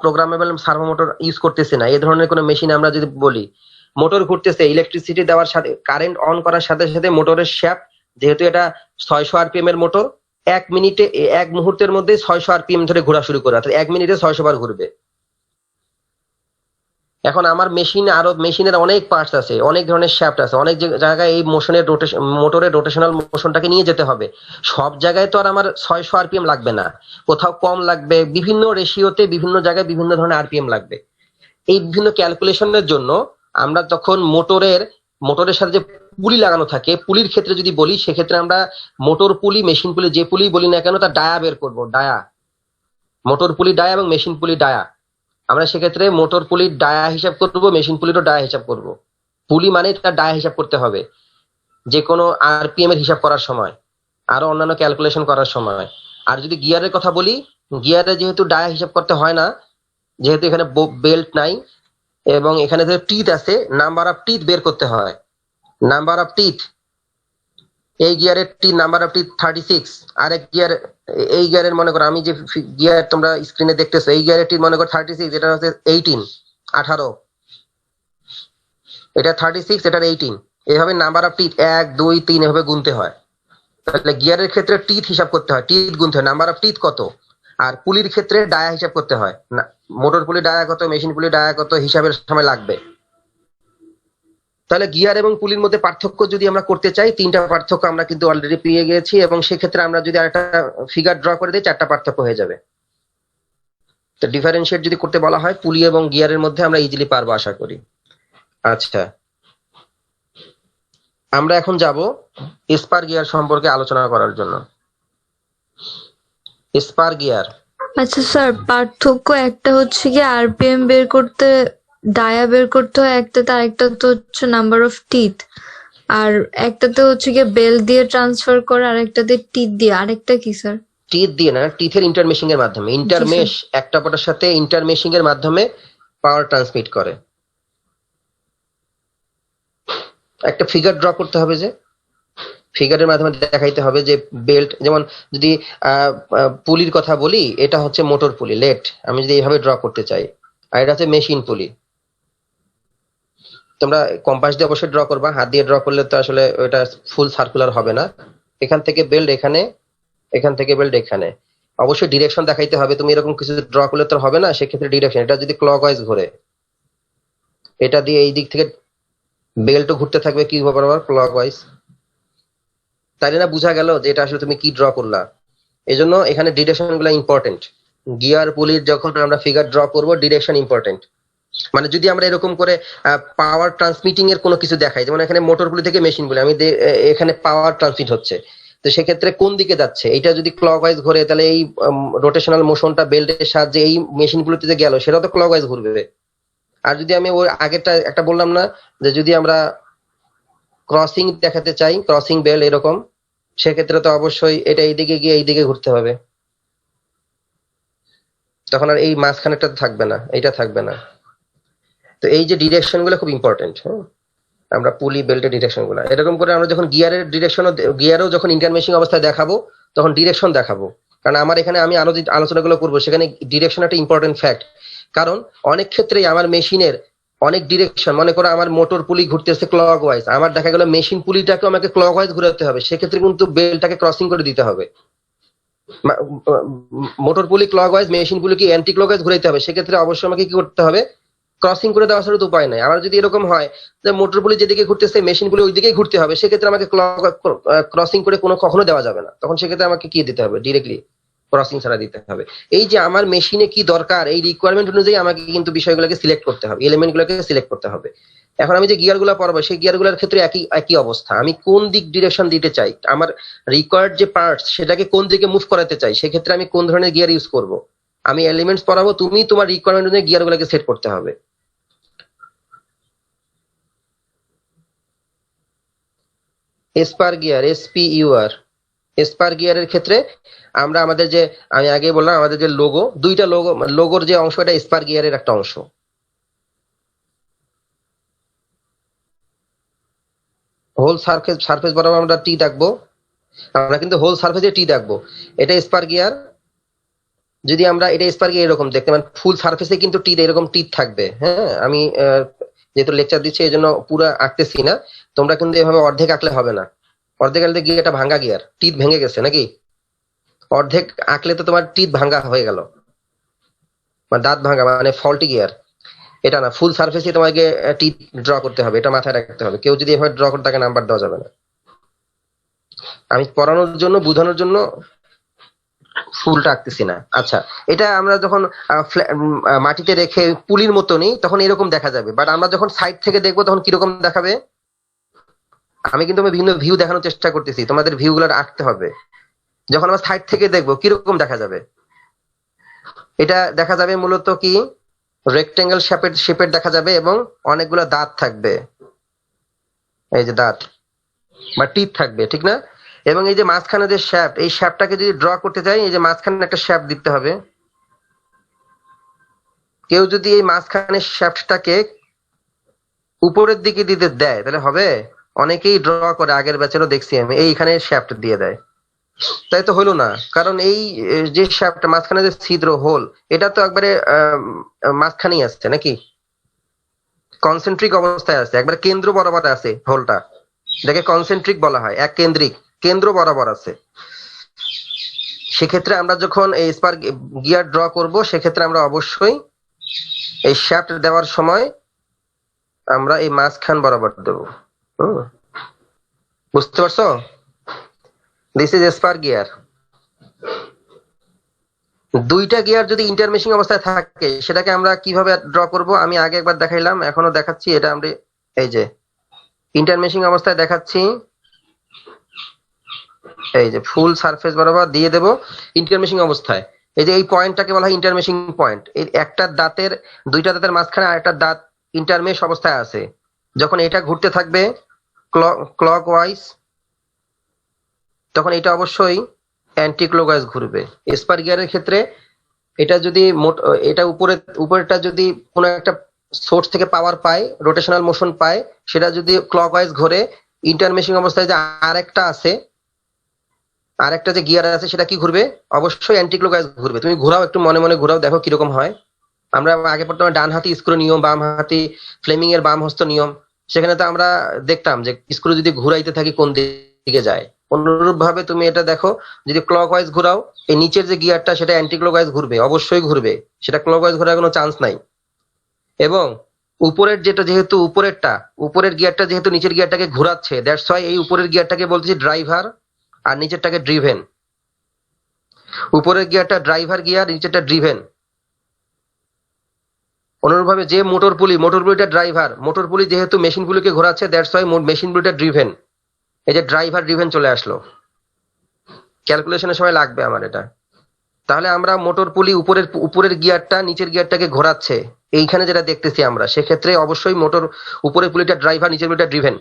প্রোগ্রামেবল সার্ভো মোটর ইউজ করতেছি না, এই ধরনের কোনো মেশিন আমরা যদি বলি, মোটর ঘুরতেছে, ইলেকট্রিসিটি দেওয়ার সাথে কারেন্ট অন করার সাথে সাথে মোটরের শ্যাফট, যেহেতু এটা 600 আরপিএম এর মোটর, 1 মুহূর্তের মধ্যে 600 আরপিএম ধরে ঘোরা শুরু করে, অর্থাৎ 1 মিনিটে 600 বার ঘুরবে। এখন আমার মেশিনের অনেক পার্টস আছে, অনেক ধরনের শ্যাফট আছে, অনেক জায়গায় এই মোটরের রোটেশনাল মোশনটাকে নিয়ে যেতে হবে। সব জায়গায় তো আর আমার 600 আরপিএম লাগবে না, কোথাও কম লাগবে, বিভিন্ন রেশিওতে বিভিন্ন জায়গায় বিভিন্ন ধরনের আরপিএম লাগবে। এই বিভিন্ন ক্যালকুলেশনের জন্য আমরা তখন মোটরের সাথে যে পুলি লাগানো থাকে, পুলির ক্ষেত্রে যদি বলি, সেক্ষেত্রে আমরা মোটর পুলি, মেশিন পুলি, যে পুলি বলি না কেন তার ডায়া বের করবো। ডায়া, মোটর পুলি ডায়া এবং মেশিন পুলি ডায়া। আমরা সেক্ষেত্রে মোটর পুলির ডায়া হিসাব করবো, মেশিন পুলিরও ডায়া হিসাব করবো। পুলি মানে তার ডায়া হিসাব করতে হবে যে কোনো আরপিএম এর হিসাব করার সময়, আরো অন্যান্য ক্যালকুলেশন করার সময়। আর যদি গিয়ারের কথা বলি, গিয়ারে যেহেতু ডায়া হিসাব করতে হয় না, যেহেতু এখানে বেল্ট নাই এবং এখানে যে টিথ আছে, নাম্বার অফ টিথ বের করতে হয়। নাম্বার অফ টিথ, এই গিয়ারের নাম্বার অফ টিথ 36। আরেক গিয়ার, এই গিয়ারের মনে করো, আমি যে গিয়ার তোমরা স্ক্রিনে দেখতেছো, এই গিয়ারের টিথ মনে করো 36, এটা হচ্ছে 18। এটা 36, এটার 18। এইভাবে নাম্বার অফ টিথ 1 2 3 এভাবে গুনতে হয়। তাহলে গিয়ারের ক্ষেত্রে টিথ হিসাব করতে হয়, টিথ গুনতে হয়, নাম্বার অফ টিথ কত। আর পুলির ক্ষেত্রে ডায়া হিসাব করতে হয়, মোটর পুলি ডায়া কত, মেশিন পুলি ডায়া কত, হিসাবের সময় লাগবে। তাহলে গিয়ার এবং পুলির মধ্যে পার্থক্য যদি আমরা করতে চাই, 3টা পার্থক্য আমরা কিন্তু অলরেডি পেয়ে গেছি, এবং সেক্ষেত্রে আমরা যদি আরেকটা ফিগার ড্র করে দিই, 4টা পার্থক্য হয়ে যাবে। তো ডিফারেন্সিয়েট যদি করতে বলা হয় পুলি এবং গিয়ারের মধ্যে, আমরা ইজিলি পারবো আশা করি। আচ্ছা, আমরা এখন যাব স্পার গিয়ার সম্পর্কে আলোচনা করার জন্য। স্পার গিয়ার, আচ্ছা স্যার, পার্থক্য একটা হচ্ছে কি আরপিএম বের করতে ডায়া বের করতে হয় একটাতে, আরেকটা তো হচ্ছে নাম্বার অফ টিথ, আর একটাতে হচ্ছে কি বেল দিয়ে ট্রান্সফার করে, আর একটাতে টিথ দিয়ে। আরেকটা কি স্যার? টিথ দিয়ে না, টিথের ইন্টারমেশিং এর মাধ্যমে, ইন্টারমেশ, একটা পটার সাথে ইন্টারমেশিং এর মাধ্যমে পাওয়ার ট্রান্সমিট করে। একটা ফিগার ড্র করতে হবে, যে ফিগারের মাধ্যমে দেখাইতে হবে যে বেল্ট, যেমন যদি পুলির কথা বলি, এটা হচ্ছে মোটর পুলি লেট, আমি যদি এইভাবে ড্র করতে চাই, আর এটা হচ্ছে মেশিন পুলি। তোমরা কম্পাস দিয়ে অবশ্যই ড্র করবা, হাত দিয়ে ড্র করলে তো আসলে ওটা ফুল সার্কুলার হবে না। এখান থেকে বেল্ট এখানে, এখান থেকে বেল্ট এখানে, অবশ্যই ডিরেকশন দেখাইতে হবে। তুমি এরকম কিছু ড্র করলে তো হবে না, সেক্ষেত্রে ডিরেকশন, এটা যদি ক্লকওয়াইজ ঘোরে, এটা দিয়ে এই দিক থেকে বেল্টও ঘুরতে থাকবে কি বরাবর ক্লকওয়াইজ। তাই না, বোঝা গেল যে এটা আসলে তুমি কি ড্র করলা। এই জন্য এখানে ডিরেকশন গুলো ইম্পর্টেন্ট। গিয়ার পুলির যখন আমরা ফিগার ড্র করব, ডিরেকশন ইম্পর্টেন্ট। মানে যদি আমরা এরকম করে পাওয়ার ট্রান্সমিটিং এর কোনো কিছু দেখাই, যেমন এখানে মোটর পুলি থেকে মেশিন পুলি, আমি এখানে পাওয়ার ট্রান্সমিট হচ্ছে, তো সেক্ষেত্রে কোন দিকে যাচ্ছে, এটা যদি ক্লকওয়াইজ ঘোরে, তাহলে এই রোটেশনাল মোশনটা বেল্টের সাহায্যে এই মেশিন গুলোতে যে গেল, সেটা তো ক্লকওয়াইজ ঘুরবে। আর যদি আমি ওই আগেরটা একটা বললাম না, যে যদি আমরা ক্রসিং দেখাতে চাই, ক্রসিং বেল এরকম, সেক্ষেত্রে তো অবশ্যই এটা এইদিকে গিয়ে এইদিকে ঘুরতে হবে, তখন আর এই মাঝখানেটা থাকবে না, এইটা থাকবে না। তো এই যে ডিরেকশন গুলো খুব ইম্পর্টেন্ট। হ্যাঁ, আমরা পুলি বেল্টের ডিরেকশন গুলো এরকম করে, আমরা যখন গিয়ারের ডিরেকশনও, গিয়ারও যখন ইন্টারমেশিং অবস্থায় দেখাবো, তখন ডিরেকশন দেখাবো। কারণ আমার এখানে আমি আরো যে আলোচনাগুলো করবো, সেখানে ডিরেকশন একটা ইম্পর্টেন্ট ফ্যাক্ট। কারণ অনেক ক্ষেত্রেই আমার মেশিনের অনেক ডিরেকশন, মনে করো আমার মোটর পুলি ঘুরতেছে ক্লকওয়াইজ, আমার দেখা গেল মেশিন পুলিটাকে আমাকে ক্লকওয়াইজ ঘুরাতে হবে, সেক্ষেত্রে কিন্তু বেলটাকে ক্রসিং করে দিতে হবে। মোটর পুলি ক্লকওয়াইজ, মেশিন পুলিকে অ্যান্টি ক্লকওয়াইজ ঘুরাইতে হবে, সেক্ষেত্রে অবশ্যই আমাকে কি করতে হবে, ক্রসিং করে দেওয়া ছাড়া তো উপায় নাই। আবার যদি এরকম হয় যে মোটর পুলি যেদিকে ঘুরতেছে, মেশিন পুলি ওই দিকেই ঘুরতে হবে, সেক্ষেত্রে আমাকে ক্রসিং করে কখনো দেওয়া যাবে না, তখন সেক্ষেত্রে আমাকে কি দিতে হবে, ডিরেক্টলি ক্রসিং ছাড়া দিতে হবে। এই যে আমার মেশিনে কি দরকার, এই রিকোয়ারমেন্ট অনুযায়ী আমাকে কিন্তু বিষয়গুলোকে সিলেক্ট করতে হবে, এলিমেন্ট গুলোকে সিলেক্ট করতে হবে। এখন আমি যে গিয়ার গুলো পড়াবো, সেই গিয়ার গুলোর ক্ষেত্রে একই অবস্থা। আমি কোন দিক ডিরেকশন দিতে চাই, আমার রিকোয়ার্ড যে পার্টস, সেটাকে কোন দিকে মুভ করাতে চাই, সেক্ষেত্রে আমি কোন ধরনের গিয়ার ইউজ করব। আমি এলিমেন্টস পড়াবো, তুমি তোমার রিকোয়ারমেন্ট অনুযায়ী গিয়ার গুলোকে সেট করতে হবে। স্পার গিয়ার, SPUR, স্পার গিয়ারের ক্ষেত্রে আমরা আমাদের যে, আমি আগে বললাম আমাদের যে লোগো, দুইটা লোগোর যে অংশ, এটা স্পার গিয়ারের একটা অংশ। হোল সারফেস বরাবর আমরা টি রাখবো, আমরা কিন্তু হোল সারফেসে টি রাখবো। এটা স্পার গিয়ার। যদি আমরা এটা স্পার গিয়ার এরকম দেখতে, মানে ফুল সারফেসে কিন্তু টি এরকম টিথ থাকবে। হ্যাঁ, আমি যেহেতু লেকচার দিচ্ছি এই জন্য পুরো আঁকতেছি না, তোমরা কিন্তু এভাবে অর্ধেক আঁকলে হবে না। অর্ধেক আঁকলে গিয়ারটা ভাঙ্গা গিয়ার, টিথ ভেঙে গেছে নাকি, অর্ধেক আঁকলে তো তোমার টিথ ভাঙ্গা হয়ে গেল, মানে দাঁত ভাঙ্গা, মানে ফল্টি গিয়ার। এটা না, ফুল সারফেসে তোমাকে টিথ ড্র করতে হবে, এটা মাথায় রাখতে হবে। কেউ যদি এভাবে ড্র করে, তাকে নাম্বার দেওয়া যাবে না। আমি পড়ানোর জন্য, বোঝানোর জন্য ফুলটা আঁকতেছি না। আচ্ছা, এটা আমরা যখন মাটিতে রেখে পুলির মতনই, তখন এরকম দেখা যাবে, বাট আমরা যখন সাইড থেকে দেখবো, তখন কিরকম দেখাবে। আমি কিন্তু বিভিন্ন ভিউ দেখানোর চেষ্টা করতেছি, তোমাদের ভিউ গুলো আঁকতে হবে। যখন আমরা সাইড থেকে দেখবো, কিরকম দেখা যাবে, এটা দেখা যাবে মূলত কি, রেক্টেঙ্গেল শেপের দেখা যাবে, এবং অনেকগুলো দাঁত থাকবে, এই যে দাঁত বা টিথ থাকবে, ঠিক না। এবং এই যে মাঝখানে যে শ্যাফট, এই শ্যাফটটাকে যদি ড্র করতে চাই, এই যে মাঝখানে একটা শ্যাফট দিতে হবে। কেউ যদি এই মাঝখানে শ্যাফটটাকে উপরের দিকে দিতে দেয়, তাহলে হবে। অনেকেই ড্র করে, আগের ব্যাচেরও দেখছি আমি, এইখানে শ্যাফট দিয়ে দেয়, তাই তো হলো না। কারণ এই যে শ্যাফটটা মাঝখানে যে ছিদ্র, হোল, এটা তো একবারে মাঝখানেই আসছে নাকি, কনসেন্ট্রিক অবস্থায় আছে, একবারে কেন্দ্র বরাবর আছে হোলটা, যাকে কনসেন্ট্রিক বলা হয়, এক কেন্দ্রিক, কেন্দ্র বরাবর আছে। সেক্ষেত্রে আমরা যখন এই স্পার গিয়ার ড্র করব, সেক্ষেত্রে আমরা অবশ্যই এই শ্যাফট দেওয়ার সময় আমরা এই মাঝখান বরাবর দেবো। বুঝতে পারছো? This is spare gear. দুইটা গিয়ার যদি ইন্টারমেশিং অবস্থায় থাকে, সেটাকে আমরা কিভাবে ড্র করব, আমি আগে একবার দেখাইলাম, এখনো দেখাচ্ছি। এটা আমরা এই যে ইন্টারমেশিং অবস্থায় দেখাচ্ছি, এই যে ফুল সারফেস বরাবর দিয়ে দেব ইন্টারমেশিং অবস্থায়। এই যে এই পয়েন্টটাকে বলা হয় ইন্টারমেশিং পয়েন্ট। এই একটা দাঁতের, দুইটা দাঁতের মাঝখানে আরেকটা দাঁত ইন্টারমেশ অবস্থায় আছে। যখন এটা ঘুরতে থাকবে ক্লকওয়াইজ, তখন এটা অবশ্যই অ্যান্টি ক্লকওয়াইজ ঘুরবে। স্পার গিয়ারের ক্ষেত্রে এটা যদি এটা উপরেরটা যদি কোনো একটা সোর্স থেকে পাওয়ার পায়, রোটেশনাল মোশন পায়, সেটা যদি ক্লকওয়াইজ ঘোরে, ইন্টারমেশিং অবস্থায় যে আরেকটা আছে, আরেকটা যে গিয়ার আছে সেটা কি ঘুরবে? অবশ্যই অ্যান্টি ক্লকওয়াইজ ঘুরবে। তুমি ঘোরাও, একটু মনে মনে ঘোরাও, দেখো কিরকম হয়। আমরা আগে পড়তাম ডান হাতি স্ক্রু নিয়ম, বাম হাতি ফ্লেমিং এর বাম হস্ত নিয়ম। সেখানে তো আমরা দেখতাম যে স্ক্রু যদি ঘুরাইতে থাকি কোন দিকে যায়। অনুরূপ ভাবে তুমি এটা দেখো, যদি ক্লকওয়াইজ ঘোরাও, এই নিচের যে গিয়ারটা সেটা অ্যান্টি ক্লকওয়াইজ ঘুরবে, অবশ্যই ঘুরবে, সেটা ক্লকওয়াইজ ঘোরার কোনো চান্স নাই। এবং উপরের যেটা, যেহেতু উপরের গিয়ারটা যেহেতু নিচের গিয়ারটাকে ঘোরাচ্ছে, দ্যাটস ওয়াই এই উপরের গিয়ারটাকে বলতেছি ড্রাইভার আর নিচেরটাকে ড্রিভেন। উপরের গিয়ারটা ড্রাইভার গিয়ার, নিচেরটা ড্রিভেন। অনুরূপভাবে যে মোটর পুলিটা ড্রাইভার, মোটর পুলি যেহেতু মেশিন পুলিকে ঘোরাচ্ছে, দ্যাটস ওয়াই মেশিন পুলিটা ড্রিভেন। এই যে ড্রাইভার ড্রিভেন চলে আসলো, ক্যালকুলেশনের সময় লাগবে আমার এটা। তাহলে আমরা মোটর পুলি উপরের গিয়ারটা নিচের গিয়ারটাকে ঘোরাচ্ছে, এইখানে যেটা দেখতেছি আমরা, সেক্ষেত্রে অবশ্যই মোটর উপরের পুলিটা ড্রাইভার, নিচের পুলিটা ড্রিভেন।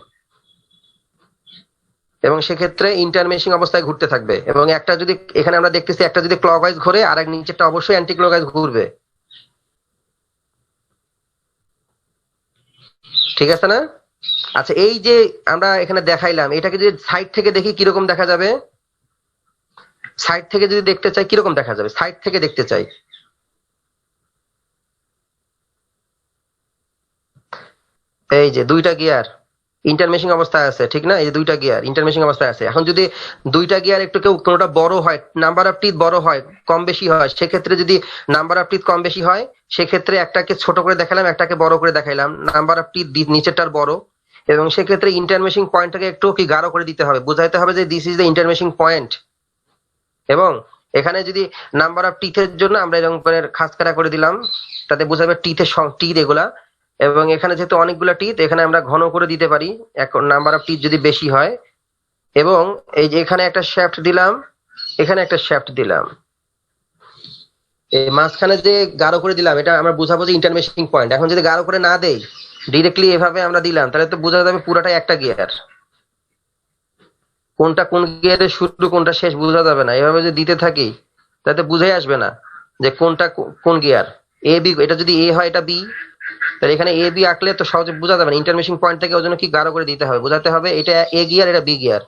এবং সেক্ষেত্রে ইন্টারমেশিং অবস্থায় ঘুরতে থাকবে। এবং একটা যদি এখানে আমরা দেখতেছি একটা যদি ক্লকওয়াইজ ঘুরে, আর এক নিচেরটা অবশ্যই অ্যান্টি ক্লকওয়াইজ ঘুরবে। ঠিক আছে না? আচ্ছা, এই যে আমরা এখানে দেখাইলাম, এটাকে যদি সাইড থেকে দেখি কিরকম দেখা যাবে? সাইড থেকে যদি দেখতে চাই কিরকম দেখা যাবে? সাইড থেকে দেখতে চাই, এই যে দুইটা গিয়ার ইন্টারমেশিং অবস্থায় আছে, ঠিক না? এই যে দুইটা গিয়ার ইন্টারমেশিং অবস্থায় আছে। এখন যদি দুইটা গিয়ার একটু কোনোটা বড় হয়, নাম্বার অফ টিথ বড় হয়, কম বেশি হয়, সেক্ষেত্রে যদি নাম্বার অফ টিথ কম বেশি হয়, সেক্ষেত্রে একটাকে ছোট করে দেখালাম, একটাকে বড় করে দেখাইলাম। নাম্বার অফ টিথ নিচেরটার বড়, এবং সেক্ষেত্রে ইন্টারমেশিং পয়েন্টটাকে একটু কি গাঢ় করে দিতে হবে, বোঝাইতে হবে যে দিস ইজ দ্য ইন্টারমেশিং পয়েন্ট। এবং এখানে যদি নাম্বার অফ টিথের জন্য আমরা এরকম করে খাসকারা করে দিলাম, তাতে বোঝাবে টিথ এগুলা। এবং এখানে যেহেতু অনেকগুলো টিথ, এখানে আমরা ঘন করে দিতে পারি নাম্বার অফ টিথ যদি বেশি হয়। এবং এই যে এখানে একটা শ্যাফট দিলাম, এখানে একটা শ্যাফট দিলাম, এই মাঝখানে যে গাঢ় করে দিলাম, এটা আমরা বুঝাবো যে ইন্টারমেশিং পয়েন্ট। এখন যদি গাঢ় করে না দেই, ডিরেক্টলি এভাবে আমরা দিলাম, তাহলে তো বোঝা যাবে পুরাটাই একটা গিয়ার। কোনটা কোন গিয়ারের শুরু কোনটা শেষ বোঝা যাবে না। এভাবে যদি দিতে থাকি তাতে বুঝাই আসবে না যে কোনটা কোন গিয়ার। এ বি, এটা যদি এ হয় এটা বি, তাহলে এখানে এ বি আঁকলে তো সহজে বোঝা যাবে না। ইন্টারমেশিং পয়েন্টটাকে ওই জন্য কি গাঢ় করে দিতে হবে, বোঝাতে হবে এটা এ গিয়ার, এটা বি গিয়ার।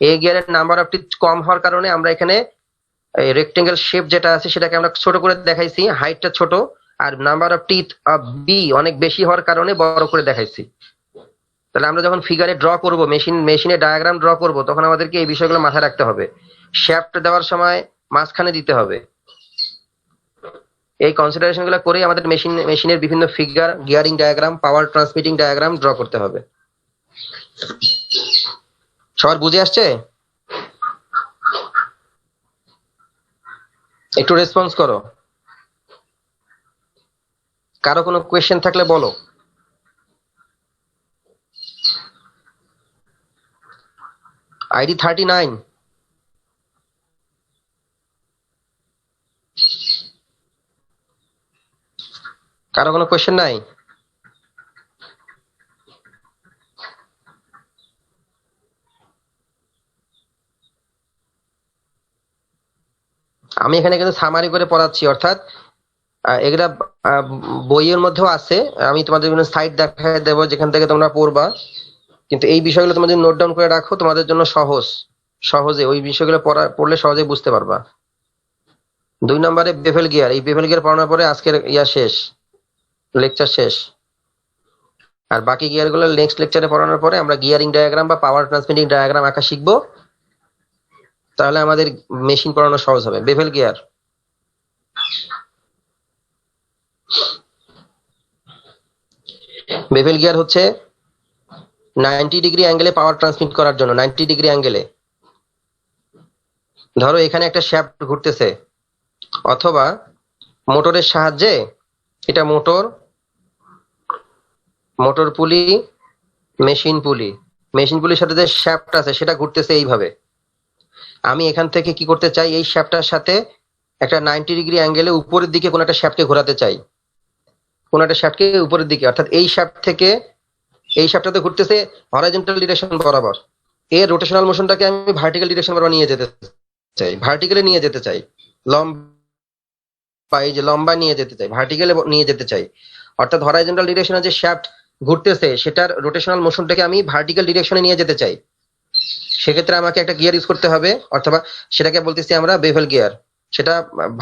এ গিয়ারের নাম্বার অফ টিথ কম হওয়ার কারণে আমরা এখানে রেক্টেঙ্গেল শেপ যেটা আছে সেটাকে আমরা ছোট করে দেখাইছি, হাইটটা ছোট। আর number of teeth of B অনেক বেশি হওয়ার কারণে বড় করে দেখাইছি। তাহলে আমরা যখন ফিগারে ড্র করব, মেশিনে ডায়াগ্রাম ড্র করব, তখন আমাদেরকে এই বিষয়গুলো মাথায় রাখতে হবে। শ্যাফট দেওয়ার সময় মাঝখানে দিতে হবে। এই কনসিডারেশন গুলো করেই আমাদের মেশিনের বিভিন্ন ফিগার, গিয়ারিং ডায়াগ্রাম, পাওয়ার ট্রান্সমিটিং ডায়াগ্রাম ড্র করতে হবে। সবার বুঝে আসছে? একটু রেসপন্স করো, কারো কোনো কোয়েশ্চেন থাকলে বলো। আইডি 39। কারো কোনো কোয়েশ্চেন নাই? আমি এখানে কিন্তু সামারি করে পড়াচ্ছি, অর্থাৎ এগুলা বইয়ের মধ্যেও আছে। আমি তোমাদের বিভিন্ন সাইট দেখায় দেবো যেখান থেকে তোমরা পড়বা। কিন্তু এই বিষয়গুলো তোমরা যদি নোট ডাউন করে রাখো, তোমাদের জন্য সহজে ওই বিষয়গুলো পড়লে সহজে বুঝতে পারবা। 2 নম্বরে বেভেল গিয়ার। এই বেভেল গিয়ার পড়ানোর পরে আজকের শেষ, লেকচার শেষ। আর বাকি গিয়ার গুলো নেক্সট লেকচারে পড়ানোর পরে আমরা গিয়ারিং ডায়াগ্রাম বা পাওয়ার ট্রান্সমিটিং ডায়াগ্রাম আঁকা শিখবো। তাহলে আমাদের মেশিন পড়ানো সহজ হবে। বেভেল গিয়ার, বেভেল গিয়ার হচ্ছে 90 ডিগ্রি অ্যাঙ্গেলে পাওয়ার ট্রান্সমিট করার জন্য। 90 ডিগ্রি অ্যাঙ্গেলে ধরো এখানে একটা শ্যাফট ঘুরতেছে, অথবা মোটরের সাহায্যে, এটা মোটর পুলি, মেশিন পুলির সাথে যে শ্যাফট আছে সেটা ঘুরতেছে এইভাবে। আমি এখান থেকে কি করতে চাই, এই শ্যাফটটার সাথে একটা 90 ডিগ্রি অ্যাঙ্গেলে উপরের দিকে কোন একটা শ্যাফটকে ঘোরাতে চাই, কোন একটা শ্যাফটকে উপরের দিকে। অর্থাৎ এই শ্যাফট থেকে এই শ্যাফটটাতে ঘুরতেছে হরাইজন্টাল ডিরেকশন বরাবর। এর রোটেশনাল মোশনটাকে আমি ভার্টিক্যাল ডিরেকশন বরাবর নিয়ে যেতে চাই, ভার্টিক্যালে নিয়ে যেতে চাই, লম্বা নিয়ে যেতে চাই, ভার্টিক্যালে নিয়ে যেতে চাই। অর্থাৎ হরাইজন্টাল ডিরেকশনে যে শ্যাফট ঘুরতেছে সেটার রোটেশনাল মোশনটাকে আমি ভার্টিক্যাল ডিরেকশনে নিয়ে যেতে চাই, সেক্ষেত্রে আমাকে একটা গিয়ার ইউজ করতে হবে, অথবা সেটাকে বলতেছি আমরা বেভেল গিয়ার। সেটা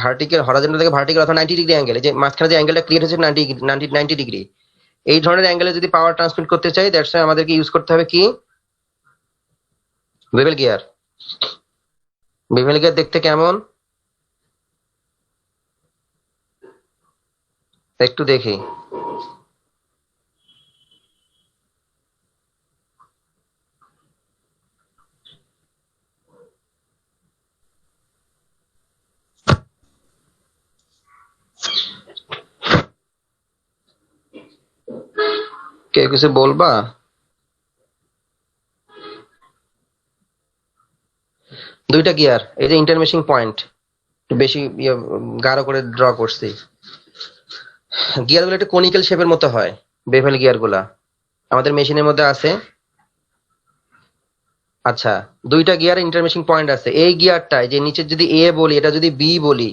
ভার্টিক্যাল হরাইজন্টাল থেকে ভার্টিক্যাল অথবা 90 ডিগ্রি অ্যাঙ্গেল, যে মাঝখানে যে অ্যাঙ্গেলটা ক্রিয়েট হচ্ছে 90 ডিগ্রি, এই ধরনের অ্যাঙ্গেলে যদি পাওয়ার ট্রান্সমিট করতে চাই, দ্যাটস ওয়াই আমাদেরকে ইউজ করতে হবে কি, বেভেল গিয়ার। বেভেল গিয়ার দেখতে কেমন একটু দেখি। কেউ কিছু বলবা? দুইটা গিয়ার, এই যে ইন্টারমেশিং পয়েন্ট বেশি গাঢ় করে ড্র করছি। গিয়ার গুলো একটা কনিক্যাল শেপের মতো হয়, বেভেল গিয়ার গুলা আমাদের মেশিনের মধ্যে আছে। আচ্ছা, দুইটা গিয়ার ইন্টারমেশিং পয়েন্ট আছে। এই গিয়ারটা যে নিচে যদি এ বলি, এটা যদি বি বলি,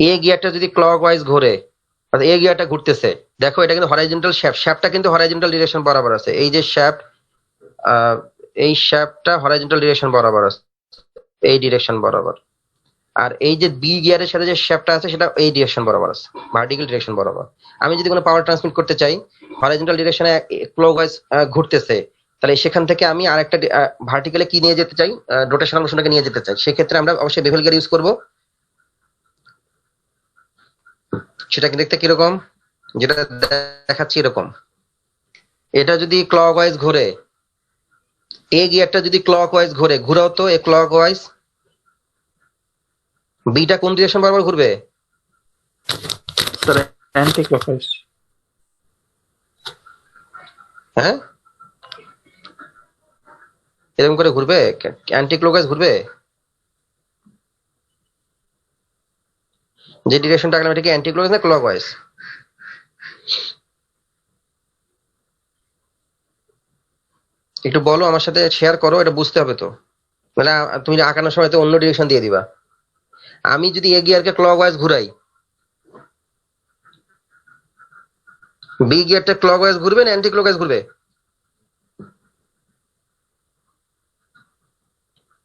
এ গিয়ারটা যদি ক্লকওয়াইজ ঘোরে, অর্থাৎ এই গিয়ারটা ঘুরতেছে, দেখো এটা কিন্তু হরাইজন্টাল শ্যাফট, শ্যাফটটা কিন্তু হরাইজন্টাল ডিরেকশন বরাবর আছে। এই যে শ্যাফট, এই শ্যাফটটা হরাইজন্টাল ডিরেকশন বরাবর আছে, এই ডিরেকশন বরাবর। আর এই যে বি গিয়ারের সাথে যে শ্যাফটটা আছে সেটা এই ডিরেকশন বরাবর আছে, ভার্টিক্যাল ডিরেকশন বরাবর। আমি যদি কোনো পাওয়ার ট্রান্সমিট করতে চাই, হরাইজন্টাল ডিরেকশনে ক্লকওয়াইজ ঘুরতেছে, তাহলে সেখান থেকে আমি আরেকটা ভার্টিক্যালে কি নিয়ে যেতে চাই, রোটেশনাল মোশনটাকে নিয়ে যেতে চাই, সেক্ষেত্রে আমরা অবশ্যই বেভেল গিয়ার ইউজ করব। সেটা কি দেখতে কিরকম, যেটা দেখাচ্ছি এরকম। এটা যদি ক্লকওয়াইজ ঘোরে, এ গিয়ারটা যদি ক্লকওয়াইজ ঘোরে, ঘুরাও তো এ ক্লকওয়াইজ, বিটা কোন ডিরেকশন বরাবর ঘুরবে? Sir anti clockwise. হ্যাঁ, এরকম করে ঘুরবে, অ্যান্টি ক্লকওয়াইজ ঘুরবে। যে ডিরেকশনটা আঁকলাম এটা কি অ্যান্টি ক্লকওয়াইজ না ক্লকওয়াইজ? একটু বলো, আমার সাথে শেয়ার করো, এটা বুঝতে হবে তো, মানে তুমি আঁকানোর সময় তো অন্য ডিরেকশন দিয়ে দিবা। আমি যদি এ গিয়ারকে ক্লকওয়াইজ ঘুরাই, বি গিয়ারটা ক্লকওয়াইজ ঘুরবে না অ্যান্টি ক্লকওয়াইজ ঘুরবে?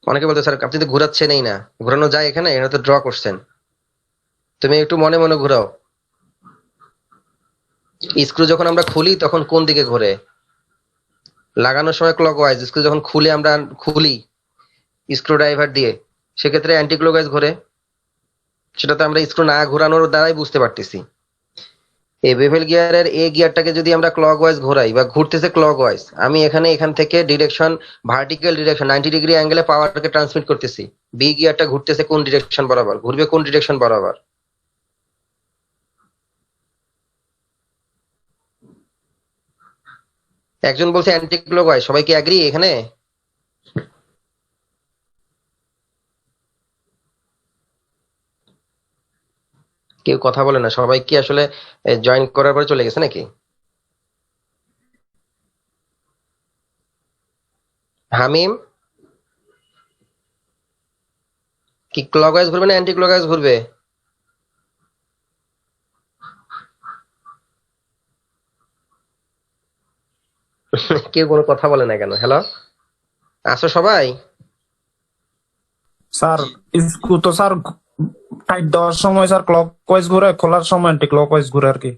অনেকে বলতে স্যার আপনি তো ঘুরাচ্ছেনই না, ঘুরানো যায় এখানে, এখানে তো ড্র করছেন। তুমি একটু মনে মনে ঘুরাও। স্ক্রু যখন আমরা খুলি তখন কোন দিকে ঘোরে? লাগানোর সময় ক্লকওয়াইজ, স্ক্রু যখন খুলে আমরা খুলি স্ক্রু ড্রাইভার দিয়ে, সেক্ষেত্রে অ্যান্টি ক্লকওয়াইজ ঘোরে। সেটা তো আমরা স্ক্রু না ঘোরানোর দ্বারাই বুঝতে পারতেছি। এই বেভেল গিয়ারের এ গিয়ারটাকে যদি আমরা ক্লকওয়াইজ ঘোরাই বা ঘুরতেছে ক্লকওয়াইজ, আমি এখান থেকে ডিরেকশন ভার্টিক্যাল ডিরেকশন 90 ডিগ্রি অ্যাঙ্গেলে পাওয়ারকে ট্রান্সমিট করতেছি। বি গিয়ারটা ঘুরতেছে কোন ডিরেকশন বরাবর, ঘুরবে কোন ডিরেকশন বরাবর? একজন বলছে অ্যান্টি ক্লকওয়াইজ, সবাই কি এগ্রি এখানে? কেউ কথা বলে না, সবাই কি আসলে জয়েন করার পরে চলে গেছে নাকি? হামিম, কি ক্লকওয়াইজ ঘুরবে না অ্যান্টি ক্লকওয়াইজ ঘুরবে? কেউ কোনো কথা বলে না কেন? হ্যালো, আসো সবাই। স্যার স্ক্রু তো স্যার টাইট দেওয়ার সময় স্যার ক্লকওয়াইজ ঘুরে, খোলার সময় অ্যান্টি ক্লকওয়াইজ ঘুরে আর কি।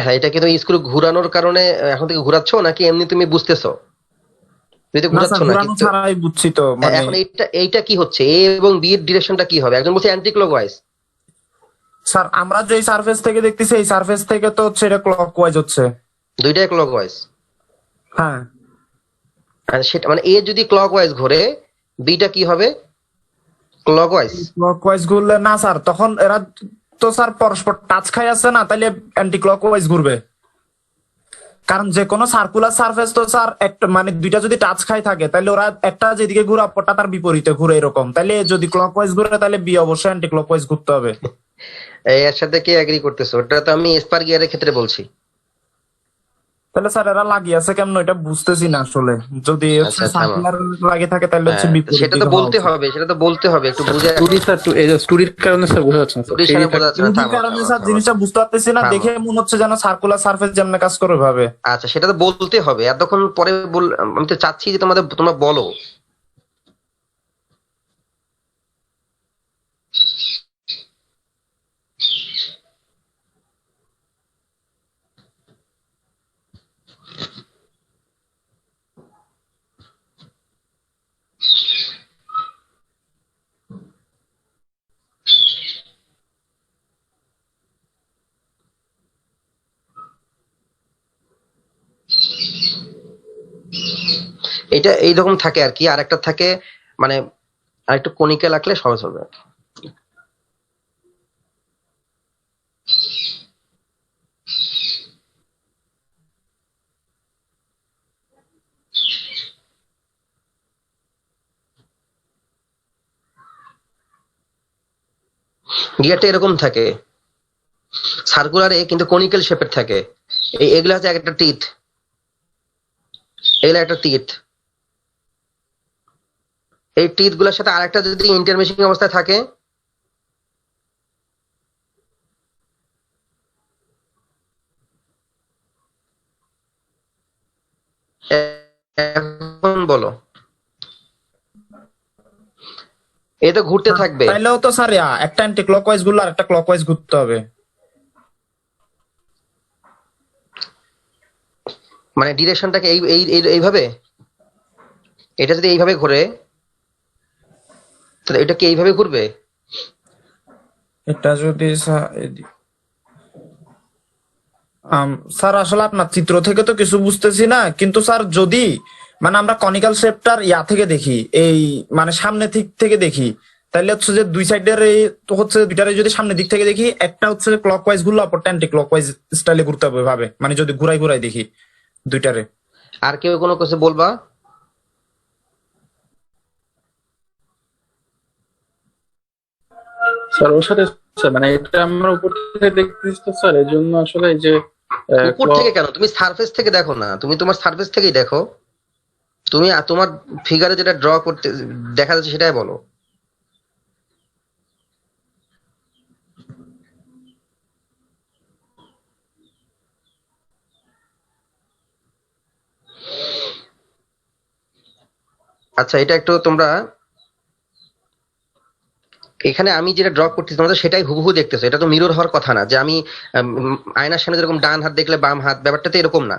হ্যাঁ, এটা কি তুমি স্ক্রু ঘুরানোর কারণে এখন থেকে ঘুরাচ্ছ নাকি এমনি তুমি বুঝতেছো? তুমি তো না ঘুরাচ্ছ স্যার, না ঘুরানো কিন্তু। ছাড়াই বুঝছি তো, মানে এখন এইটা কি হচ্ছে, এ এবং বি এর ডিরেকশনটা কি হবে? একজন বলছে অ্যান্টি ক্লকওয়াইজ। স্যার আমরা যেই সারফেস থেকে দেখতেছি এই সারফেস থেকে তো হচ্ছে এটা ক্লকওয়াইজ হচ্ছে। দুইটাই ক্লকওয়াইজ। হ্যাঁ, আর সেটা মানে এ যদি ক্লকওয়াইজ ঘোরে, বিটা কি হবে? ক্লকওয়াইজ। ক্লকওয়াইজ ঘুরলে না স্যার, তখন এরা তো স্যার পরস্পর টাচ খাই আছে না, তাইলে অ্যান্টি ক্লকওয়াইজ ঘুরবে। কারণ যে কোনো সার্কুলার সারফেস তো স্যার একটা মানে দুইটা যদি টাচ খাই থাকে, তাহলে ওরা একটা যেদিকে ঘুরে অপরটা তার বিপরীতে ঘুরে, এরকম। তাইলে যদি ক্লকওয়াইজ ঘুরে তাহলে বি অবশ্যই অ্যান্টি ক্লকওয়াইজ ঘুরতে হবে। এর সাথে কে এগ্রি করতেছো? ওটা তো আমি স্পার গিয়ারের ক্ষেত্রে বলছি। তাহলে স্যার এরা লাগিয়েছে কেমন এটা বুঝতেছি না আসলে। যদি হচ্ছে আচ্ছা, থামো। সার্কুলার লাগিয়ে থাকে তাহলে হচ্ছে হ্যাঁ, বিপরীত সেটা তো দিকে হওয়া বলতে উচিত। হবে, সেটা তো বলতে হবে, একটু বুঝে স্টুডি স্যার এই যে স্টুডির কারণে স্যার বোঝা যাচ্ছে না স্যার। স্টুডির সামনে বোঝা যাচ্ছে না। এই থামো, কারণে থামো, স্যার থামো। জিনিসটা বুঝতে পারতেছি না, থামো। দেখে মনে হচ্ছে যেন সার্কুলার সারফেস যেমন কাজ করে ভাবে। আচ্ছা, সেটা তো বলতে হবে, এতক্ষণ পরে আমি তো চাচ্ছি যে তোমরা বলো। এটা এইরকম থাকে আর কি, আর একটা থাকে মানে আরেকটু কনিক্যাল আঁকলে সহজ হবে। গিয়ারটা এরকম থাকে, সার্কুলারে কিন্তু কনিক্যাল শেপের থাকে। এগুলো হচ্ছে একটা টিথ, এগুলো একটা টিথ। এই টিথ গুলোর সাথে আরেকটা যদি ইন্টারমেশিং অবস্থায় থাকে, এখন বলো, এ তো ঘুরতে থাকবে। তাইলেও তো স্যার একটা অ্যান্টি ক্লকওয়াইজ ঘুরলে আর একটা ক্লকওয়াইজ ঘুরতে হবে। মানে ডিরেকশনটাকে এইভাবে, এটা যদি এইভাবে ঘুরে তাহলে এটা কি এইভাবে ঘুরবে? এটা যদি স্যার আসলে আপনার চিত্র থেকে তো কিছু বুঝতেছি না, কিন্তু স্যার যদি মানে আমরা কনিক্যাল শেপটার থেকে দেখি, এই মানে সামনে দিক থেকে দেখি, তাহলে হচ্ছে যে দুই সাইডের এই তো হচ্ছে দুইটারে যদি সামনের দিক থেকে দেখি, একটা হচ্ছে ক্লকওয়াইজ ঘুরলো, অপরটা অ্যান্টি ক্লকওয়াইজ স্টাইলে ঘুরতে হবে ভাবে, মানে যদি ঘুরাই ঘুরাই দেখি দুইটারে। আর কেউ কোনো কিছু বলবা? স্যার ওর সাথে স্যার মানে এটা আমরা উপর থেকে দেখতেছি তো স্যার, এই জন্য আসলে এই যে উপর থেকে কেন, তুমি সারফেস থেকে দেখো না, তুমি তোমার সারফেস থেকেই দেখো। তুমি তোমার ফিগারে যেটা ড্র করতে দেখা যাচ্ছে সেটাই বলো। আচ্ছা, এটা একটু তোমরা এখানে আমি যেটা ড্র করতেছি তোমরা তো সেটাই হুবহু দেখতেছো। এটা তো মিরর হওয়ার কথা না যে আমি আয়নার সামনে যেরকম ডান হাত দেখলে বাম হাত, ব্যাপারটা তো এরকম না।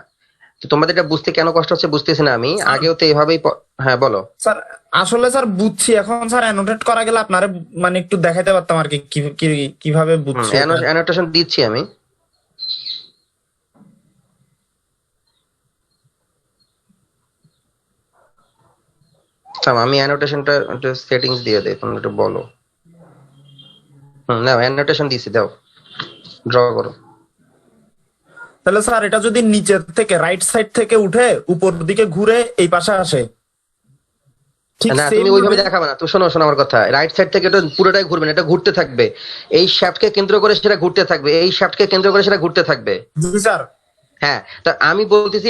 তো তোমাদের এটা বুঝতে কেন কষ্ট হচ্ছে বুঝতেছি না আমি। আগেও তো এভাবেই হ্যাঁ বলো। স্যার আসলে স্যার বুঝছি, এখন স্যার অ্যানোটেট করা গেলে আপনারা মানে একটু দেখাইতে পারতাম আর কি কিভাবে বুঝছি। অ্যানোটেশন দিচ্ছি আমি। আমি অ্যানোটেশনটা একটু সেটিংস দিয়ে দেই, তোমরা একটু বলো। নাও অ্যানোটেশন দিছি, দাও ড্র করো। তাহলে স্যার এটা যদি নিচের থেকে রাইট সাইড থেকে উঠে উপর দিকে ঘুরে এই পাশে আসে, ঠিক না same তুমি ওইভাবে ভাবে- দেখাবে না তো। শোনো শোনো আমার কথা, রাইট সাইড থেকে এটা পুরোটাই ঘুরবে না, এটা ঘুরতে থাকবে। এই শ্যাফটকে কেন্দ্র করে সেটা ঘুরতে থাকবে, এই শ্যাফটকে কেন্দ্র করে সেটা ঘুরতে থাকবে। জি স্যার। হ্যাঁ, তা আমি বলতেছি,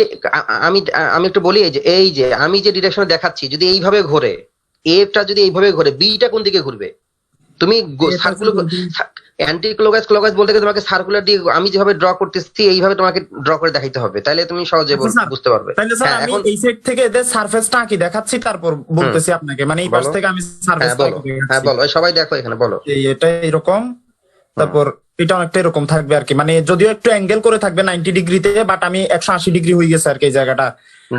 আমি একটু বলি, এই যে আমি যে ডিরেকশনে দেখাচ্ছি যদি এইভাবে ঘোরে, এটা যদি এইভাবে ঘোরে, বিটা কোন দিকে ঘুরবে? তুমি সার্কুলার অ্যান্টি ক্লকওয়াইজ বলতে গেলে তোমাকে সার্কুলার দিয়ে আমি যেভাবে ড্র করতেছি এইভাবে তোমাকে ড্র করে দেখাইতে হবে, তাহলে তুমি সহজে আচ্ছা স্যার, বুঝতে পারবে। তাহলে স্যার হ্যাঁ আমি এখন এই সাইড থেকে এদের সারফেসটা আঁকি দেখাচ্ছি, তারপর বলতেছি আপনাকে, মানে এই পাশ বলো। থেকে আমি হ্যাঁ সারফেসটা বলো, হ্যাঁ বলো, এই সবাই দেখো এখানে বলো। এটা এরকম, তারপর এটা অনেকটা এরকম থাকবে আর কি, মানে যদিও একটু অ্যাঙ্গেল করে থাকবে 90 ডিগ্রিতে, বাট আমি 180 ডিগ্রি হয়ে গেছে আর কি এই জায়গাটা।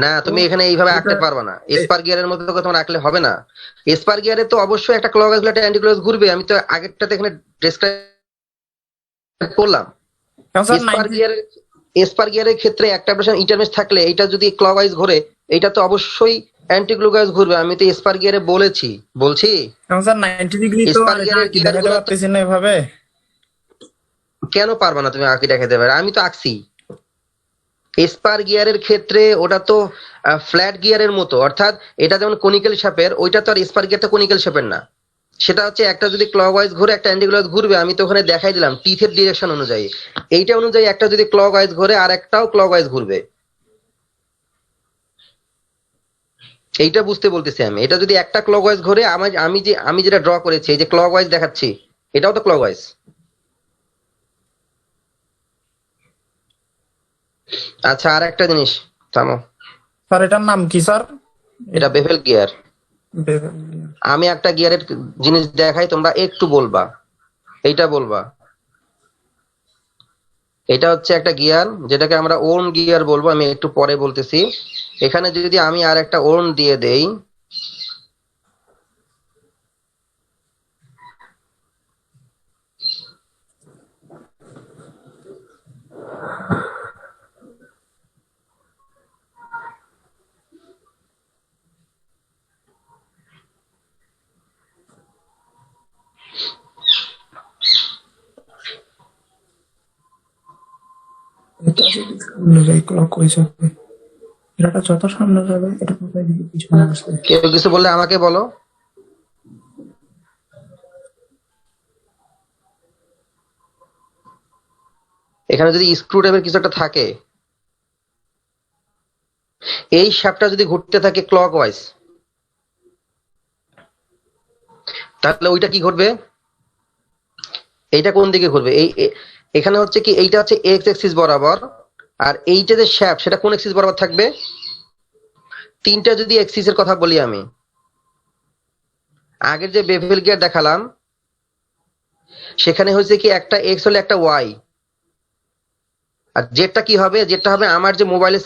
না তুমি এখানে এইভাবে আঁকতে পারবা না, স্পার গিয়ারের মতো করে তোমার আঁকলে হবে না। স্পার গিয়ারে তো অবশ্যই একটা ক্লকওয়াইজ একটা অ্যান্টি ক্লকওয়াইজ ঘুরবে, আমি তো আগেরটাতে এখানে ডেসক্রাইব করলাম। এখন স্যার স্পার গিয়ারের ক্ষেত্রে একটা অপারেশন ইন্টারমেশ থাকলে এটা যদি ক্লকওয়াইজ ঘোরে, এটা তো অবশ্যই অ্যান্টি ক্লকওয়াইজ ঘুরবে। আমি তো স্পার গিয়ারে বলছি এখন স্যার 90 ডিগ্রি তো স্পার আর গিয়ারের আঁকি দেখাতে পারতেছি না এভাবে। কেন পারবা না তুমি আঁকি দেখাতে পারবে? আমি তো আঁকছি। স্পার গিয়ারের ক্ষেত্রে ওটা তো ফ্ল্যাট গিয়ারের মতো, অর্থাৎ এটা যেমন কনিক্যাল শেপের, ওইটা তো আর স্পার গিয়ার তো কনিক্যাল শেপের না। সেটা হচ্ছে একটা যদি ক্লকওয়াইজ ঘুরে একটা অ্যান্টি ক্লকওয়াইজ ঘুরবে, আমি তো ওখানে দেখাই দিলাম টিথের ডিরেকশন অনুযায়ী। এইটা অনুযায়ী একটা যদি ক্লকওয়াইজ ঘুরে আর একটাও ক্লকওয়াইজ ঘুরবে। এইটা বুঝতে বলতেছি আমি। এটা যদি একটা ক্লকওয়াইজ ঘোরে, আমি যেটা ড্র করেছি, এই যে ক্লকওয়াইজ দেখাচ্ছি, এটাও তো ক্লকওয়াইজ। আচ্ছা, আর একটা জিনিস, থামো। স্যার এটার নাম কি স্যার? এটা বেভেল গিয়ার। আমি একটা গিয়ারের জিনিস দেখাই, তোমরা একটু বলবা, এইটা বলবা। এটা হচ্ছে একটা গিয়ার, যেটাকে আমরা ওর্ন গিয়ার বলবো, আমি একটু পরে বলতেছি। এখানে যদি আমি আর একটা ওর্ন দিয়ে দেই, এটা যত সামনে যাবে এটা পিছনে আসবে। কেউ কিছু বললে আমাকে বলো। এখানে যদি স্ক্রু টাইপের কিছু একটা থাকে, এই শ্যাফটটা যদি ঘুরতে থাকে ক্লকওয়াইজ, তাহলে ওইটা কি ঘটবে? এইটা কোন দিকে ঘুরবে? এখানে হচ্ছে কি, এইটা হচ্ছে এক্স এক্সিস বরাবর, আর এইটা যে শ্যাফট, সেটা কোন এক্সিস বরাবর থাকবে? তিনটা যদি এক্সিসের কথা বলি আমি, আগের যে বেভেল গিয়ার দেখালাম, সেখানে হচ্ছে কি একটা এক্স হলে একটা ওয়াই, আর জেডটা কি হবে? জেডটা হবে আমার যে মোবাইল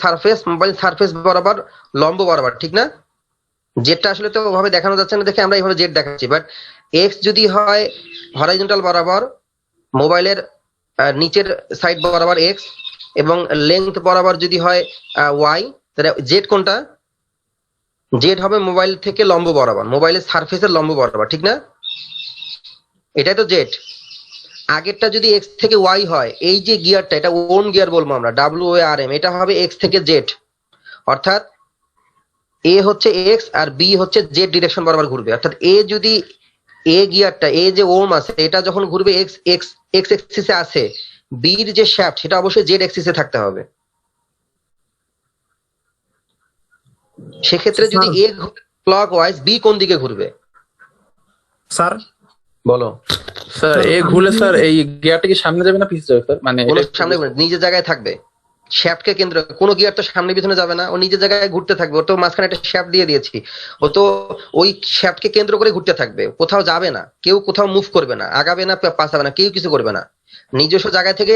সারফেস বরাবর লম্ব বরাবর, ঠিক না? জেডটা আসলে তো ওভাবে দেখানো যাচ্ছে না, দেখে আমরা এইভাবে জেড দেখাচ্ছি, বাট এক্স যদি হয় হরাইজন্টাল বরাবর, মোবাইলের নিচের সাইড বরাবর এক্স, এবং লেন্থ বরাবর যদি হয় ওয়াই, তাহলে জেড কোনটা? জেড হবে মোবাইল থেকে লম্ব বরাবর, মোবাইলের সারফেসের লম্ব বরাবর, ঠিক না? এটাই তো জেড। আগেরটা যদি এক্স থেকে ওয়াই হয়, এই যে গিয়ারটা, এটা ওন গিয়ার বলবো আমরা, WORM, এটা হবে এক্স থেকে জেড, অর্থাৎ এ হচ্ছে এক্স আর বি হচ্ছে জেড ডিরেকশন বরাবর ঘুরবে। অর্থাৎ এ গিয়ারটা, এ যে ওম আছে, এটা যখন ঘুরবে এক্স এক্স এক্স এক্সিসে আছে, বির যে শ্যাফট সেটা অবশ্যই জেড এক্সিসে থাকতে হবে। সেক্ষেত্রে যদি এ ক্লকওয়াইজ, বি কোন দিকে ঘুরবে? স্যার বলো। স্যার এ ঘুরলে স্যার এই গিয়ারটা কি সামনে যাবে না পিছনে যাবে স্যার? মানে কোনো সামনে নিজের জায়গায় থাকবে, শ্যাফটকে কেন্দ্র, কোনো গিয়ার তো সামনে পিছনে যাবে না, ও নিজের জায়গায় ঘুরতে থাকবে। ও তো মাঝখানে একটা শ্যাফট দিয়ে দিয়েছি, ও তো ওই শ্যাফটকে কেন্দ্র করে ঘুরতে থাকবে, কোথাও যাবে না, কেউ কোথাও মুভ করবে না, আগাবে না, পাছাবে না, কেউ কিছু করবে না, নিজস্ব জায়গা থেকে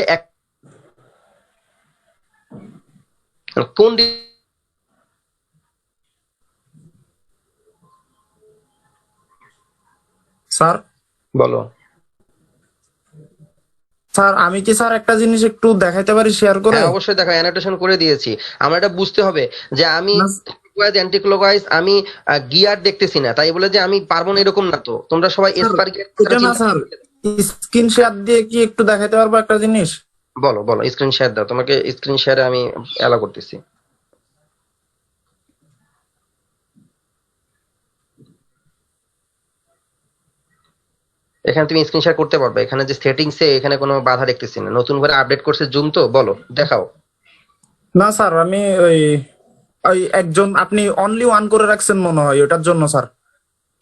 কোন স্যার বলো। স্যার আমি কি স্যার একটা জিনিস একটু দেখাইতে পারি শেয়ার করে? হ্যাঁ অবশ্যই দেখো, অ্যানোটেশন করে দিয়েছি। আমরা এটা বুঝতে হবে যে আমি না, অ্যান্টি ক্লকওয়াইজ আমি গিয়ার দেখতেছি না, তাই বলে যে আমি পারবো না এরকম না তো। তোমরা সবাই এসপার এটা না স্যার, স্ক্রিন শেয়ার দিয়ে কি একটু দেখাইতে পারবো একটা জিনিস? বলো বলো, স্ক্রিন শেয়ার দাও, তোমাকে স্ক্রিন শেয়ারে আমি অ্যালাউ করতেছি। এখানে তুমি স্ক্রিন শেয়ার করতে পারবে, এখানে যে সেটিংসে এখানে কোনো বাধা দেখতেছি না। নতুন করে আপডেট করছে জুম, তো বলো, দেখাও। না স্যার, আমি ওই ওই একজন আপনি অনলি ওয়ান করে রাখছেন মনে হয়, ওটার জন্য স্যার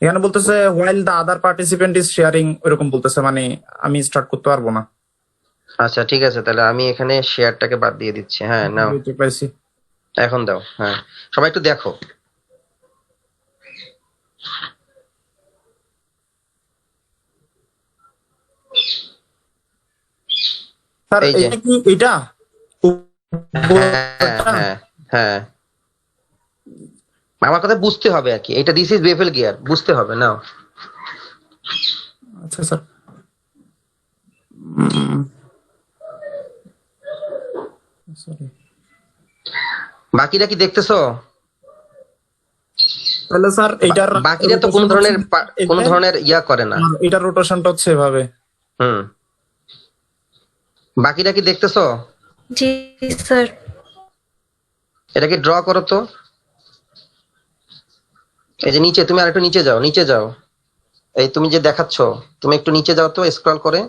এখানে বলতেছে while the other participant is sharing, এরকম বলতেছে, মানে আমি স্টার্ট করতে পারবো না। আচ্ছা ঠিক আছে, তাহলে আমি এখানে শেয়ারটাকে বাদ দিয়ে দিচ্ছি। হ্যাঁ নাও, বুঝতে পাইছি। এখন দাও। হ্যাঁ সবাই একটু দেখো। স্যার এই যে। এটা কি এটা? হ্যাঁ হ্যাঁ, আমার কথা বুঝতে হবে আর কি, এটা দিস ইজ বেভেল গিয়ার, বুঝতে হবে। নাও। আচ্ছা স্যার, সরি। বাকিরা কি দেখতেছো? তাহলে স্যার এইটার বাকিরা তো কোন ধরনের ইয়া করে না। এটার রোটেশনটা হচ্ছে এভাবে। হুম, বাকিরা কি দেখতেছো? জি স্যার। এটাকে ড্র করো তো। এই যে নিচে, তুমি আরেকটু নিচে যাও, নিচে যাও। এই তুমি যে দেখাচ্ছ, তুমি একটু নিচে যাও তো, স্ক্রল করে।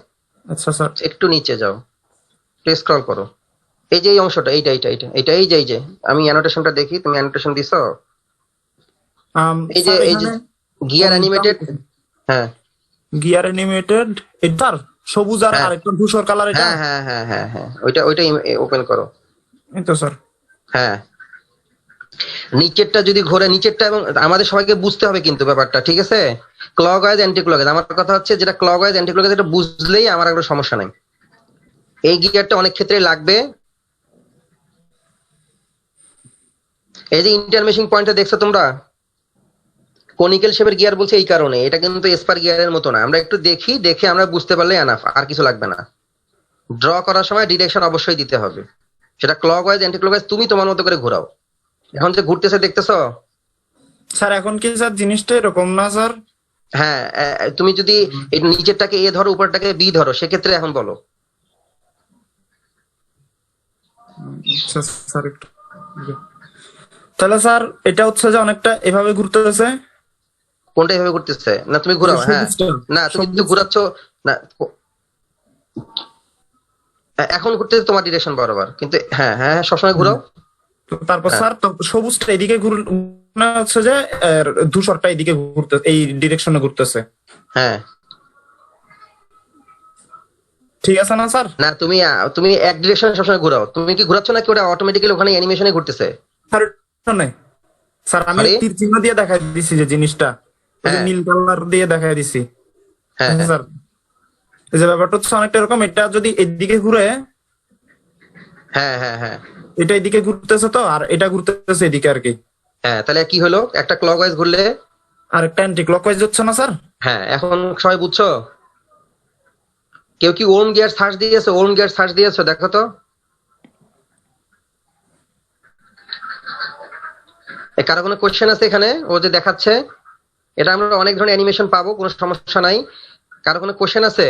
আচ্ছা স্যার, একটু নিচে যাও, স্ক্রল করো। এই যে এই অংশটা, এইটা এইটা এইটা এইটা, এই যে আমি অ্যানোটেশনটা দেখি, তুমি অ্যানোটেশন দিছো? এই যে গিয়ার অ্যানিমেটেড, হ্যাঁ গিয়ার অ্যানিমেটেড এটা সবুজ আর হ্যাঁ। আরেকটা ধূসর কালার, এটা হ্যাঁ হ্যাঁ হ্যাঁ হ্যাঁ হ্যাঁ ওইটা ওপেন করো। এই তো স্যার। হ্যাঁ নিচেরটা যদি ঘোরে, নিচেরটা, এবং আমাদের সবাইকে বুঝতে হবে কিন্তু ব্যাপারটা, ঠিক আছে? ক্লকওয়াইজ অ্যান্টি ক্লকওয়াইজ, আমার কথা হচ্ছে যেটা ক্লকওয়াইজ অ্যান্টি ক্লকওয়াইজ এটা বুঝলেই আমার কোনো সমস্যা নাই। এই গিয়ারটা অনেক ক্ষেত্রে লাগবে। এই যে ইন্টারমেশিং পয়েন্টটা দেখছো তোমরা, কনিক্যাল শেপের গিয়ার বলছে এই কারণে, এটা কিন্তু এসপার গিয়ারের মতো না। আমরা একটু দেখে আমরা বুঝতে পারলে এনাফ, আর কিছু লাগবে না। ড্র করার সময় ডিরেকশন অবশ্যই দিতে হবে, সেটা ক্লকওয়াইজ অ্যান্টি ক্লকওয়াইজ তুমি তোমার মতো করে ঘোরাও। এখন যে ঘুরতেছে দেখতেছো, স্যার এখন কি স্যার জিনিসটা এরকম না স্যার? হ্যাঁ তুমি যদি এই নিচেরটাকে এ ধরো উপরটাকে বি ধরো, সেক্ষেত্রে এখন বলো। আচ্ছা স্যার একটু, তাহলে স্যার এটা হচ্ছে যে অনেকটা এভাবে ঘুরতেছে। কোনটা এভাবে ঘুরতেছে? না তুমি ঘুরাও, হ্যাঁ না তুমি কিন্তু ঘুরাচ্ছ না, এখন ঘুরতেছে তোমার ডিরেকশন বরাবর, কিন্তু হ্যাঁ হ্যাঁ হ্যাঁ সবসময় ঘুরাও। তারপর স্যার তো সবুজটা এদিকে না হচ্ছে যে ধূসরটা এদিকে ঘুরতে, এই ডিরেকশনে ঘুরতেছে। হ্যাঁ ঠিক আছে না স্যার? না তুমি এক ডিরেকশনে সবসময় ঘুরাও। তুমি কি ঘুরাচ্ছ নাকি ওটা অটোমেটিক্যালি ওখানে অ্যানিমেশনে ঘুরতেছে? স্যার স্যার আমি আরে? তীর চিহ্ন দিয়ে দেখাই দিছি যে জিনিসটা, ওই যে হ্যাঁ। নীল কালার দিয়ে দেখাই দিছি। হ্যাঁ হ্যাঁ স্যার এই যে ব্যাপারটা হচ্ছে অনেকটা এরকম, এটা যদি এদিকে ঘুরে, হ্যাঁ হ্যাঁ হ্যাঁ এটা এদিকে ঘুরতেছে তো, আর এটা ঘুরতেছে এদিকে আর কি। হ্যাঁ তাহলে কি হলো, একটা ক্লকওয়াইজ ঘুরলে আর একটা অ্যান্টি ক্লকওয়াইজ হচ্ছে না স্যার? হ্যাঁ এখন সবাই বুঝছো? কেউ কি ওম গিয়ার সার্চ দিয়েছো? ওম গিয়ার সার্চ দিয়েছো দেখো তো। কারো কোনো কোশ্চেন আছে এখানে? ও যে দেখাচ্ছে এটা আমরা অনেক ধরনের অ্যানিমেশন পাবো, কোনো সমস্যা নাই। কারো কোনো কোশ্চেন আছে?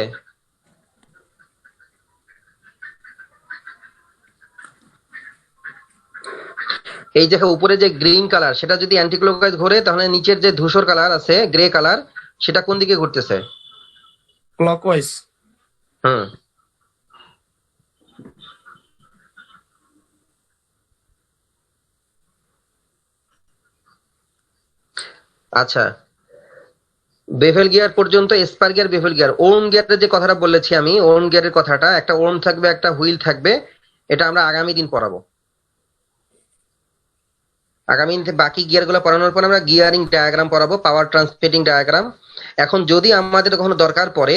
এই যে উপরে যে গ্রিন কালার, সেটা যদি অ্যান্টি ক্লকওয়াইজ ঘোরে, তাহলে নিচের যে ধূসর কালার আছে গ্রে কালার, সেটা কোন দিকে ঘুরতেছে? ক্লকওয়াইজ। হুম আচ্ছা, বেভেল গিয়ার পর্যন্ত spur gear, bevel gear, worm গিয়ারের যে কথাটা বলেছি আমি, ওর্ম গিয়ারের কথাটা, একটা ওর্ম থাকবে, একটা হুইল থাকবে। এটা আমরা আগামী দিন পড়াবো। আগামী বাকি গিয়ার গুলো পড়ানোর পর আমরা গিয়ারিং ডায়াগ্রাম পড়াবো, পাওয়ার ট্রান্সমিটিং ডায়াগ্রাম। এখন যদি আমাদের কখনো দরকার পড়ে,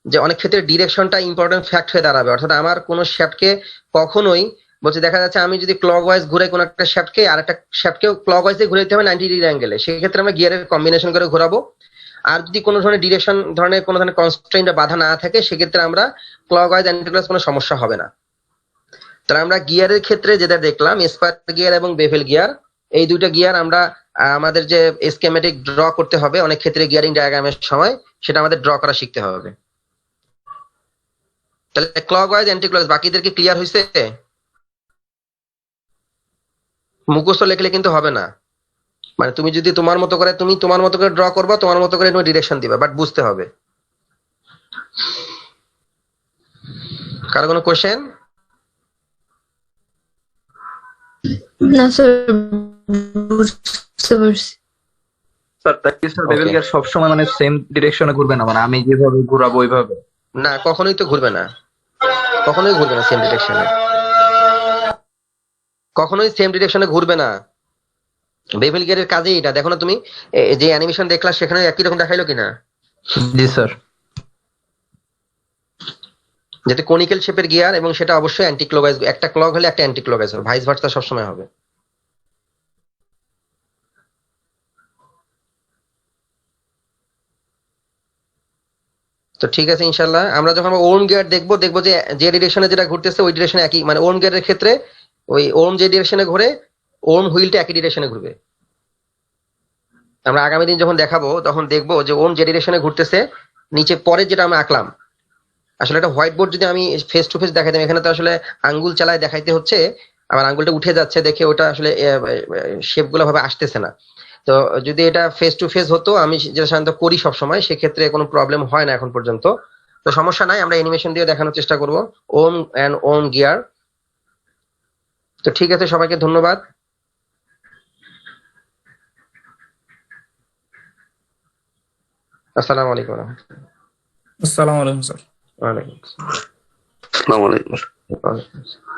যে অনেক ক্ষেত্রে ডিরেকশনটা ইম্পর্টেন্ট ফ্যাক্ট হয়ে দাঁড়াবে, অর্থাৎ আমার কোনো শ্যাফটকে কখনোই বলছে, দেখা যাচ্ছে আমি যদি ক্লকওয়াইজ ঘুরে কোনো একটা শ্যাফটকে, আর একটা শ্যাফটকেও ক্লকওয়াইজে ঘুরে দিতে হবে 90 ডিগ্রি অ্যাঙ্গেলে, সেক্ষেত্রে আমরা গিয়ারের কম্বিনেশন করে ঘোরাবো। আর যদি কোনো ধরনের ডিরেকশন ধরনের কোনো ধরনের কনস্ট্রেইন বা বাধা না থাকে, সেক্ষেত্রে আমরা ক্লকওয়াইজ অ্যান্টি ক্লকওয়াইজ কোনো সমস্যা হবে না। তাহলে আমরা গিয়ারের ক্ষেত্রে যেটা দেখলাম, স্পার গিয়ার এবং বেভেল গিয়ার, এই দুইটা গিয়ার আমরা আমাদের যে স্কেমেটিক ড্র করতে হবে অনেক ক্ষেত্রে গিয়ারিং ডায়াগ্রামের সময়, সেটা আমাদের ড্র করা শিখতে হবে। তাহলে ক্লকওয়াইজ অ্যান্টি ক্লকওয়াইজ বাকিদের কি ক্লিয়ার হয়েছে? মুখস্থ লেখলে কিন্তু হবে না, মানে তুমি যদি তোমার মতো করে ড্র করবা, তোমার মতো করে তুমি ডিরেকশন দিবা, বাট বুঝতে হবে। কারো কোনো কোশ্চেন? না স্যার, বুঝতে পারছি। স্যার তাই স্যার বেভেল গিয়ার সবসময় মানে সেম ডিরেকশনে ঘুরবে না, মানে আমি যেভাবে ঘুরাবো ওইভাবে? না, কখনোই তো ঘুরবে না, কখনোই ঘুরবে না সেম ডিরেকশনে, কখনোই সেম ডিরেকশনে ঘুরবে না। বেভেল গিয়ারের কাজে এটা দেখো না তুমি, যে অ্যানিমেশন দেখলা সেখানে একই রকম দেখাইলো কিনা? জি স্যার। যেটা কনিক্যাল শেপের গিয়ার, এবং সেটা অবশ্যই অ্যান্টি ক্লকওয়াইজ, একটা ক্লক হলে একটা অ্যান্টি ক্লকওয়াইজ হবে, ভাইস ভার্সা সবসময় হবে। তো ঠিক আছে, ইনশাল্লাহ আমরা যখন ওর্ম গিয়ার দেখবো যে যে ডিরেকশনে যেটা ঘুরতেছে ওই ডিরেকশনে একই, মানে ওর্ম গিয়ারের ক্ষেত্রে ওই ওর্ম যে ডিরেকশনে ঘুরে, ওর্ম হুইলটা একই ডিরেকশনে ঘুরবে। আমরা আগামী দিন যখন দেখাবো তখন দেখবো যে ওর্ম যে ডিরেকশনে ঘুরতেছে, নিচে পরে যেটা আমরা আঁকলাম, আসলে একটা হোয়াইট বোর্ড যদি আমি ফেস টু ফেস দেখাইতাম, এখানে তো আসলে আঙ্গুল চালায় দেখাইতে হচ্ছে, আমার আঙ্গুলটা উঠে যাচ্ছে দেখে ওটা আসলে শেপ গুলো ভাবে আসতেছে না। তো যদি এটা ফেস টু ফেস হতো, আমি যেটা সাধারণত করি সবসময়, সেক্ষেত্রে কোনো প্রবলেম হয় না এখন পর্যন্ত। তো সমস্যা নাই, আমরা অ্যানিমেশন দিয়ে দেখানোর চেষ্টা করব ওম অ্যান্ড ওম গিয়ার। তো ঠিক আছে, সবাইকে ধন্যবাদ। আসসালামু আলাইকুম ওয়া রাহমাতুল্লাহ। আসসালামু আলাইকুম স্যার। ওয়া আলাইকুম আসসালাম। আসসালামু আলাইকুম। ওয়া আলাইকুম আসসালাম।